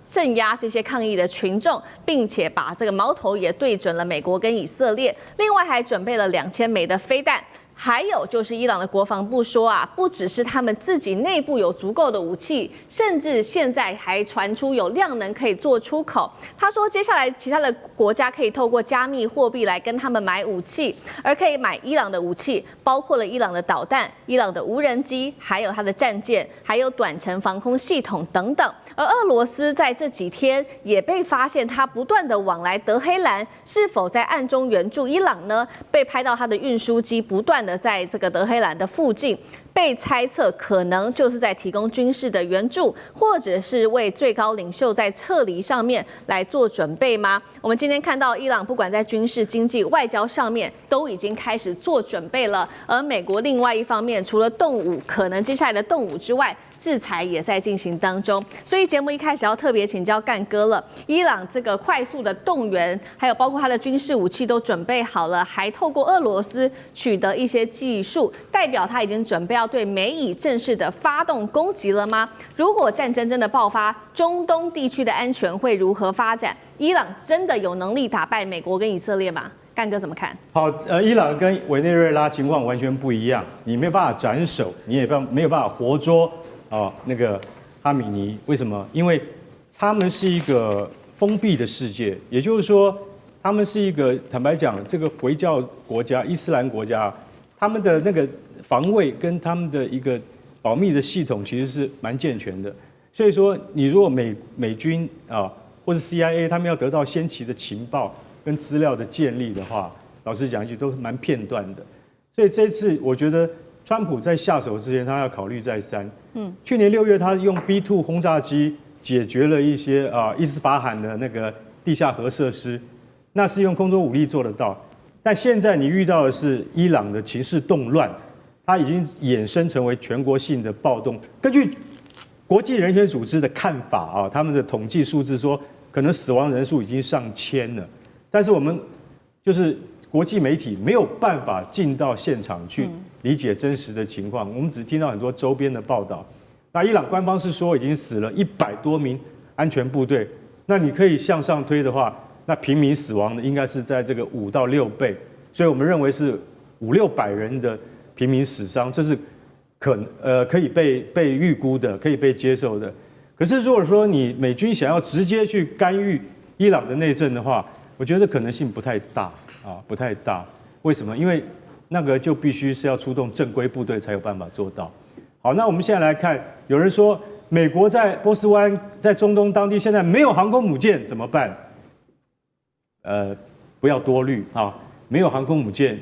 镇压这些抗议的群众，并且把这个矛头也对准了美国跟以色列。另外还准备了2000枚的飞弹。还有就是伊朗的国防部说啊，不只是他们自己内部有足够的武器，甚至现在还传出有量能可以做出口。他说，接下来其他的国家可以透过加密货币来跟他们买武器，而可以买伊朗的武器，包括了伊朗的导弹、伊朗的无人机，还有它的战舰，还有短程防空系统等等。而俄罗斯在这几天也被发现，他不断的往来德黑兰，是否在暗中援助伊朗呢？被拍到他的运输机不断的在这个德黑兰的附近，被猜测可能就是在提供军事的援助，或者是为最高领袖在撤离上面来做准备吗？我们今天看到伊朗不管在军事、经济、外交上面都已经开始做准备了，而美国另外一方面，除了动武可能接下来的动武之外，制裁也在进行当中。所以节目一开始要特别请教干哥了，伊朗这个快速的动员，还有包括他的军事武器都准备好了，还透过俄罗斯取得一些技术，代表他已经准备要对美以正式的发动攻击了吗？如果战争真的爆发，中东地区的安全会如何发展？伊朗真的有能力打败美国跟以色列吗？干哥怎么看？好，伊朗跟委内瑞拉情况完全不一样，你没有办法斩首，你也没有办法活捉那个哈米尼。为什么？因为他们是一个封闭的世界，也就是说，他们是一个坦白讲，这个回教国家、伊斯兰国家，他们的那个防卫跟他们的一个保密的系统其实是蛮健全的。所以说，你如果美军或者 CIA 他们要得到先期的情报跟资料的建立的话，老实讲一句都是蛮片段的。所以这次我觉得川普在下手之前，他要考虑再三。去年6月他用 B2 轰炸机解决了一些伊斯法罕的那个地下核设施，那是用空中武力做得到。但现在你遇到的是伊朗的情势动乱，它已经衍生成为全国性的暴动。根据国际人权组织的看法他们的统计数字说，可能死亡人数已经上千了。但是我们就是国际媒体没有办法进到现场去理解真实的情况，我们只听到很多周边的报道。那伊朗官方是说已经死了100多名安全部队，那你可以向上推的话，那平民死亡的应该是在这个5到6倍，所以我们认为是500-600人的平民死伤，这是可以被预估的，可以被接受的。可是如果说你美军想要直接去干预伊朗的内政的话，我觉得可能性不太大不太大。为什么？因为那个就必须是要出动正规部队才有办法做到。好，那我们现在来看，有人说美国在波斯湾、在中东当地现在没有航空母舰怎么办？不要多虑啊，没有航空母舰，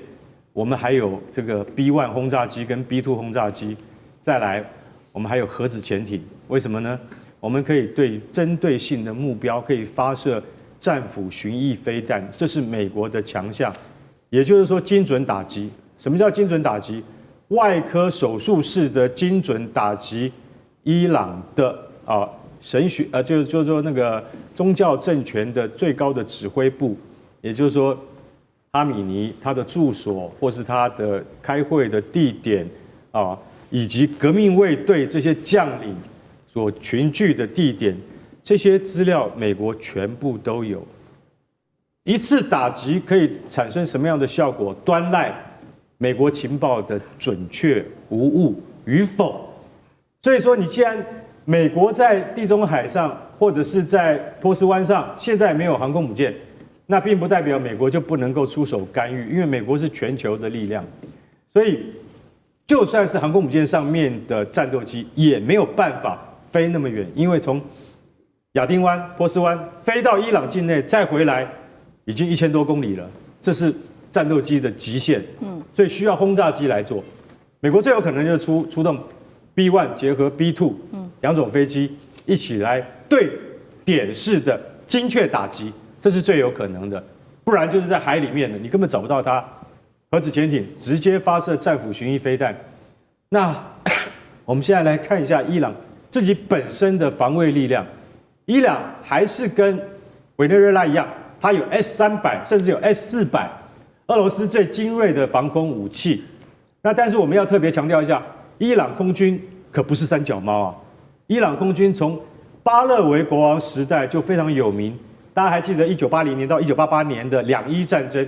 我们还有这个 B1 轰炸机跟 B2 轰炸机，再来我们还有核子潜艇，为什么呢？我们可以对针对性的目标可以发射战斧巡弋飞弹，这是美国的强项，也就是说精准打击。什么叫精准打击？外科手术式的精准打击伊朗的就是说那个宗教政权的最高的指挥部，也就是说哈米尼他的住所或是他的开会的地点啊，以及革命卫队这些将领所群聚的地点，这些资料美国全部都有。一次打击可以产生什么样的效果，端赖美国情报的准确无误与否。所以说，你既然美国在地中海上或者是在波斯湾上现在没有航空母舰，那并不代表美国就不能够出手干预，因为美国是全球的力量。所以，就算是航空母舰上面的战斗机，也没有办法飞那么远，因为从亚丁湾、波斯湾飞到伊朗境内再回来，已经1000多公里了，这是战斗机的极限。所以需要轰炸机来做。美国最有可能就是出动 B1 结合 B2 两种飞机一起来对点式的精确打击，这是最有可能的。不然就是在海里面的，你根本找不到它。核子潜艇直接发射战斧巡弋飞弹。那我们现在来看一下伊朗自己本身的防卫力量。伊朗还是跟委内瑞拉一样，它有 S-300，甚至有 S-400，俄罗斯最精锐的防空武器。那但是我们要特别强调一下，伊朗空军可不是三脚猫啊！伊朗空军从巴勒维国王时代就非常有名，大家还记得1980年到1988年的两伊战争，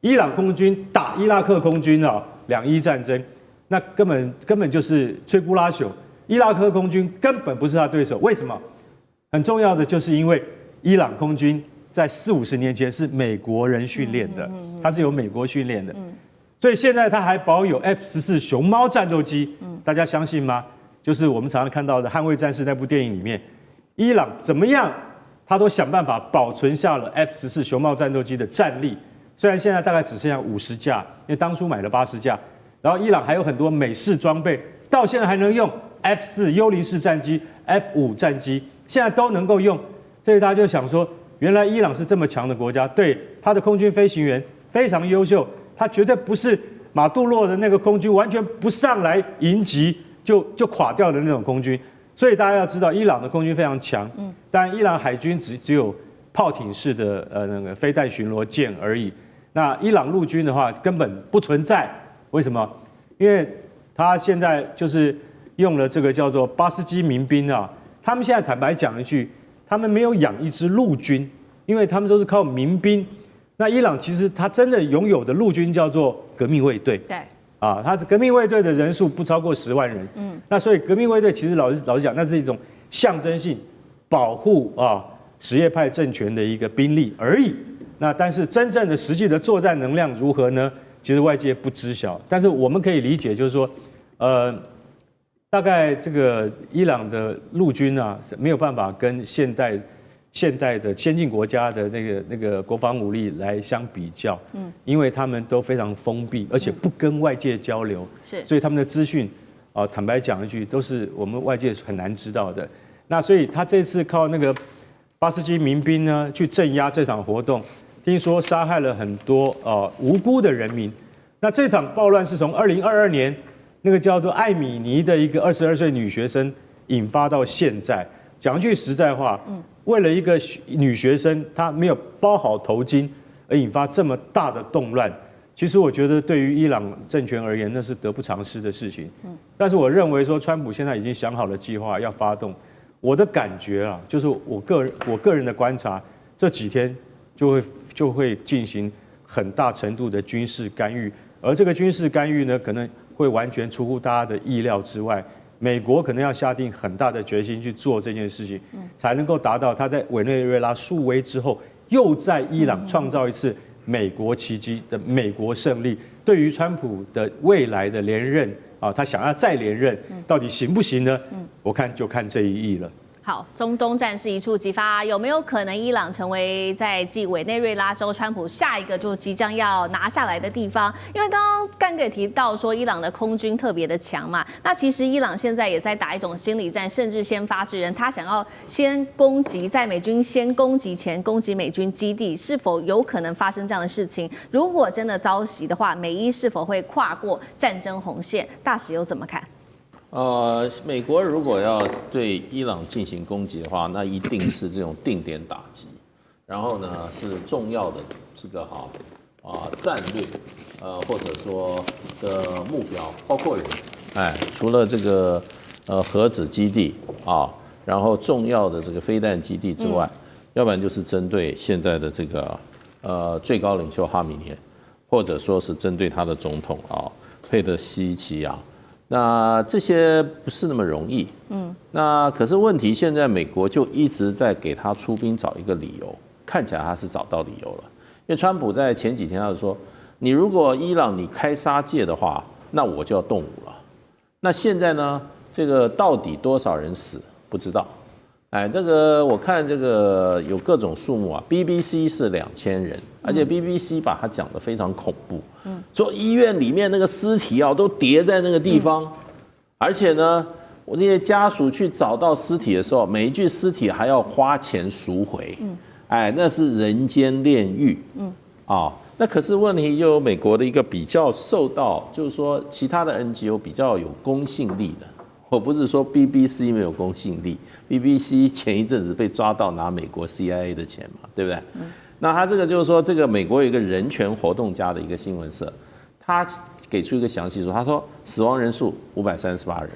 伊朗空军打伊拉克空军啊，两伊战争，那根本就是摧枯拉朽，伊拉克空军根本不是他对手。为什么？很重要的就是因为伊朗空军在40-50年前是美国人训练的，他是由美国训练的，所以现在他还保有 F-14熊猫战斗机，大家相信吗？就是我们常常看到的《捍卫战士》那部电影里面，伊朗怎么样，他都想办法保存下了 F-14熊猫战斗机的战力。虽然现在大概只剩下50架，因为当初买了80架，然后伊朗还有很多美式装备，到现在还能用 F-4幽灵式战机、F-5战机，现在都能够用，所以大家就想说，原来伊朗是这么强的国家，对他的空军飞行员非常优秀，他绝对不是马杜洛的那个空军完全不上来迎击就垮掉的那种空军，所以大家要知道，伊朗的空军非常强，但伊朗海军只有炮艇式的那个飞弹巡逻舰而已。那伊朗陆军的话根本不存在，为什么？因为他现在就是用了这个叫做巴斯基民兵啊，他们现在坦白讲一句，他们没有养一支陆军，因为他们都是靠民兵。那伊朗其实他真的拥有的陆军叫做革命卫队，对，啊，他革命卫队的人数不超过10万人，那所以革命卫队其实老实讲，那是一种象征性保护什叶派政权的一个兵力而已。那但是真正的实际的作战能量如何呢？其实外界不知晓，但是我们可以理解，就是说，大概这个伊朗的陆军啊，没有办法跟现代的先进国家的那个国防武力来相比较，因为他们都非常封闭，而且不跟外界交流，所以他们的资讯坦白讲一句，都是我们外界很难知道的。那所以他这次靠那个巴斯基民兵呢去镇压这场活动。听说杀害了很多无辜的人民。那这场暴乱是从2022年那个叫做艾米尼的一个22岁女学生引发到现在。讲句实在话，为了一个女学生她没有包好头巾而引发这么大的动乱，其实我觉得对于伊朗政权而言，那是得不偿失的事情。但是我认为说，川普现在已经想好了计划要发动。我的感觉啊，就是我个人的观察，这几天就会进行很大程度的军事干预，而这个军事干预呢，可能会完全出乎大家的意料之外。美国可能要下定很大的决心去做这件事情，才能够达到他在委内瑞拉树威之后，又在伊朗创造一次美国奇迹的美国胜利。对于川普的未来的连任他想要再连任，到底行不行呢？我看就看这一役了。好，中东战事一触即发，有没有可能伊朗成为在继委内瑞拉州川普下一个就即将要拿下来的地方？因为刚刚干哥也提到说，伊朗的空军特别的强嘛，那其实伊朗现在也在打一种心理战，甚至先发制人，他想要先攻击，在美军先攻击前攻击美军基地，是否有可能发生这样的事情？如果真的遭袭的话，美伊是否会跨过战争红线？大使又怎么看？美国如果要对伊朗进行攻击的话，那一定是这种定点打击，然后呢是重要的这个战略，或者说的目标，包括人，除了这个核子基地然后重要的这个飞弹基地之外，要不然就是针对现在的这个最高领袖哈米涅，或者说是针对他的总统佩德西奇扬。那这些不是那么容易，那可是问题，现在美国就一直在给他出兵找一个理由，看起来他是找到理由了。因为川普在前几天他就说，你如果伊朗你开杀戒的话，那我就要动武了。那现在呢，这个到底多少人死不知道，这个我看这个有各种数目BBC 是2000人，而且 BBC 把它讲得非常恐怖，说医院里面那个尸体都叠在那个地方，而且呢，我这些家属去找到尸体的时候，每一具尸体还要花钱赎回，那是人间炼狱，那可是问题就有美国的一个比较受到，就是说其他的 NGO 比较有公信力的。我不是说 BBC 没有公信力 ，BBC 前一阵子被抓到拿美国 CIA 的钱嘛，对不对？那他这个就是说，这个美国有一个人权活动家的一个新闻社，他给出一个详细说，他说死亡人数538人，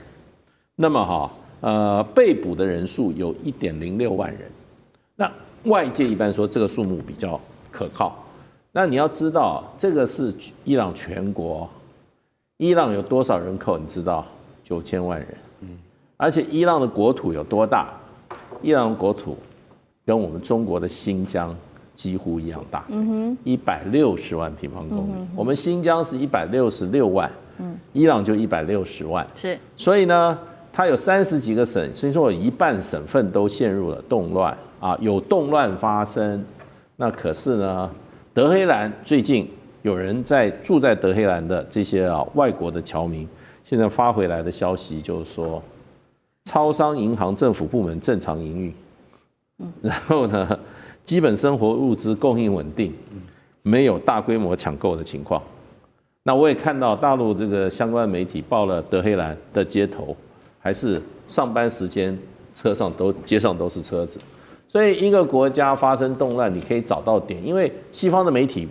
那么被捕的人数有1.06万人，那外界一般说这个数目比较可靠，那你要知道这个是伊朗全国，伊朗有多少人口你知道？9000万人。而且伊朗的国土有多大？伊朗的国土跟我们中国的新疆几乎一样大，160万平方公里。我们新疆是166万，伊朗就160万。是，所以呢，它有30几个省，所以说有一半省份都陷入了动乱有动乱发生。那可是呢，德黑兰最近有人住在德黑兰的这些外国的侨民，现在发回来的消息就是说，超商、银行、政府部门正常营运，然后呢，基本生活物资供应稳定，没有大规模抢购的情况。那我也看到大陆这个相关媒体报了德黑兰的街头，还是上班时间街上都是车子。所以一个国家发生动乱，你可以找到点，因为西方的媒体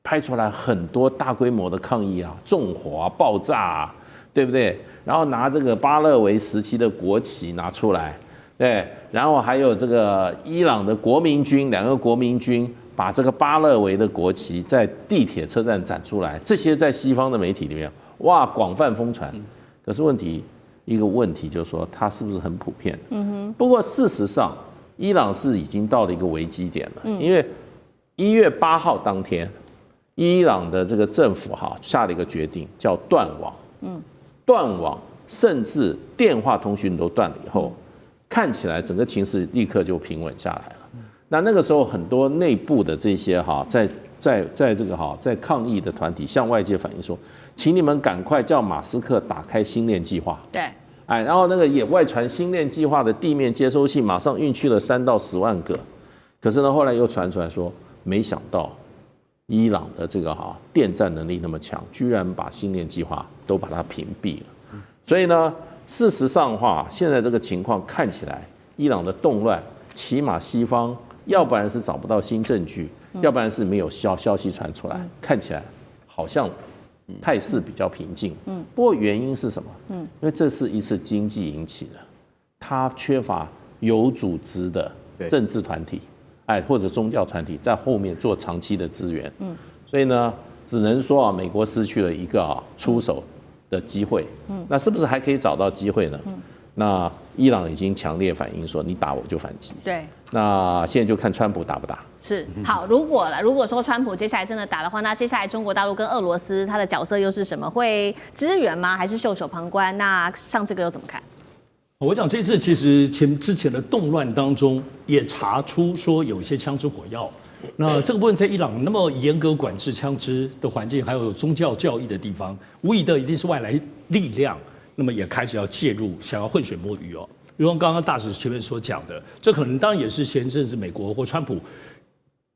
拍出来很多大规模的抗议纵火爆炸对不对？然后拿这个巴勒维时期的国旗拿出来，对，然后还有这个伊朗的国民军，2个国民军把这个巴勒维的国旗在地铁车站展出来，这些在西方的媒体里面，广泛疯传。可是一个问题就是说，它是不是很普遍？不过事实上，伊朗是已经到了一个危机点了，因为1月8号当天，伊朗的这个政府下了一个决定，叫断网。断网，甚至电话通讯都断了以后，看起来整个情势立刻就平稳下来了。那个时候，很多内部的这些在这个在抗议的团体向外界反映说，请你们赶快叫马斯克打开星链计划。对，然后那个也外传星链计划的地面接收器马上运去了3到10万个，可是呢，后来又传出来说，没想到伊朗的这个电战能力那么强，居然把星链计划都把它屏蔽了。所以呢，事实上的话，现在这个情况看起来，伊朗的动乱，起码西方要不然是找不到新证据，要不然是没有消息传出来，看起来好像态势比较平静。不过原因是什么？因为这是一次经济引起的，它缺乏有组织的政治团体。或者宗教团体在后面做长期的支援，所以呢，只能说美国失去了一个出手的机会，那是不是还可以找到机会呢？那伊朗已经强烈反映说，你打我就反击。对，那现在就看川普打不打。是好，如果说川普接下来真的打的话，那接下来中国大陆跟俄罗斯他的角色又是什么？会支援吗？还是袖手旁观？那像这个又怎么看？我想这次其实之前的动乱当中也查出说有一些枪支火药，那这个部分在伊朗那么严格管制枪支的环境，还有宗教教义的地方，无疑的一定是外来力量，那么也开始要介入，想要浑水摸鱼哦。如同刚刚大使前面所讲的，这可能当然也是前阵子美国或川普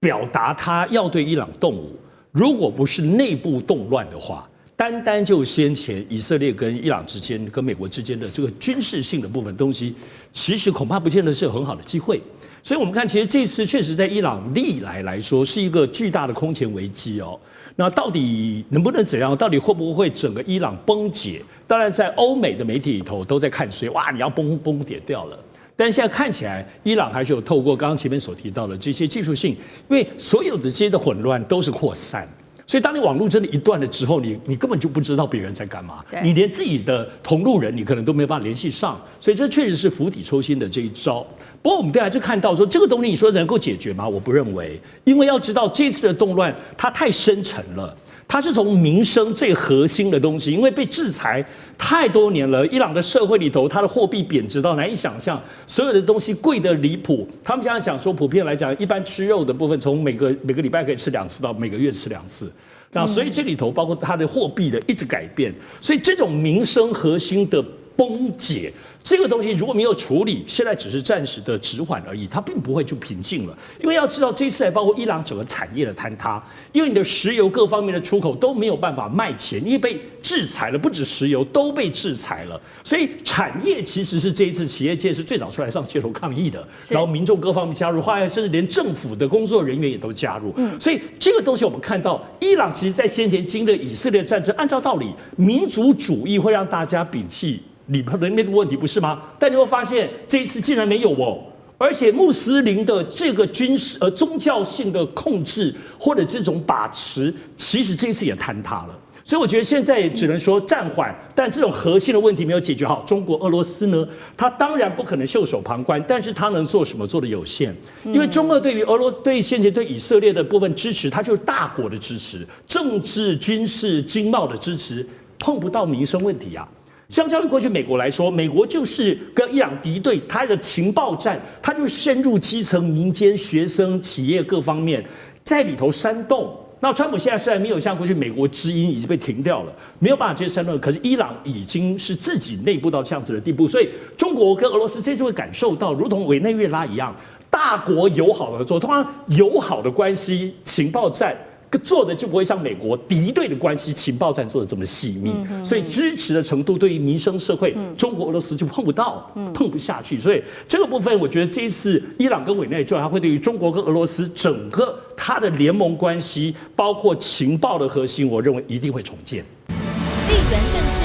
表达他要对伊朗动武，如果不是内部动乱的话。单单就先前以色列跟伊朗之间、跟美国之间的这个军事性的部分东西，其实恐怕不见得是有很好的机会。所以我们看，其实这次确实在伊朗历来说是一个巨大的空前危机哦。那到底能不能怎样？到底会不会整个伊朗崩解？当然，在欧美的媒体里头都在看衰，哇，你要崩解掉了。但现在看起来，伊朗还是有透过刚刚前面所提到的这些技术性，因为所有的这些的混乱都是扩散。所以，当你网络真的一断了之后，你根本就不知道别人在干嘛，你连自己的同路人你可能都没有办法联系上，所以这确实是釜底抽薪的这一招。不过，我们还是看到说这个东西，你说能够解决吗？我不认为，因为要知道这次的动乱它太深沉了。它是从民生最核心的东西，因为被制裁太多年了，伊朗的社会里头，它的货币贬值到难以想象，所有的东西贵得离谱。他们现在讲说，普遍来讲，一般吃肉的部分，从每个礼拜可以吃2次到每个月吃2次。那所以这里头包括它的货币的一直改变，所以这种民生核心的崩解，这个东西如果没有处理，现在只是暂时的止缓而已，它并不会就平静了。因为要知道，这一次还包括伊朗整个产业的坍塌，因为你的石油各方面的出口都没有办法卖钱，因为被制裁了，不止石油都被制裁了，所以产业其实是这一次企业界是最早出来上街头抗议的，然后民众各方面加入，后来甚至连政府的工作人员也都加入。所以这个东西我们看到，伊朗其实在先前经历以色列战争，按照道理，民族主义会让大家摒弃里面的问题，不是吗？但你会发现这一次竟然没有哦，而且穆斯林的这个宗教性的控制或者这种把持，其实这一次也坍塌了。所以我觉得现在只能说暂缓，但这种核心的问题没有解决好。中国、俄罗斯呢，他当然不可能袖手旁观，但是他能做什么做的有限。因为中俄对于对先前对以色列的部分支持，它就是大国的支持，政治、军事、经贸的支持，碰不到民生问题啊。相较于过去美国来说，美国就是跟伊朗敌对，它的情报战，它就深入基层、民间、学生、企业各方面，在里头煽动。那川普现在虽然没有像过去美国之音已经被停掉了，没有办法这些煽动，可是伊朗已经是自己内部到这样子的地步，所以中国跟俄罗斯这次会感受到，如同委内瑞拉一样，大国友好的合作，通常友好的关系，情报战。做的就不会像美国敌对的关系情报战做的这么细密，所以支持的程度对于民生社会，中国俄罗斯就碰不到，碰不下去。所以这个部分，我觉得这一次伊朗跟委内瑞拉会对于中国跟俄罗斯整个它的联盟关系，包括情报的核心，我认为一定会重建。地缘政治、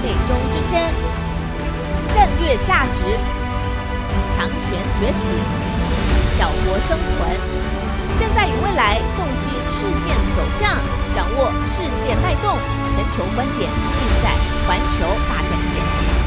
美中之争、战略价值、强权崛起、小国生存。现在与未来洞悉事件走向，掌握世界脉动，全球观点尽在环球大战线。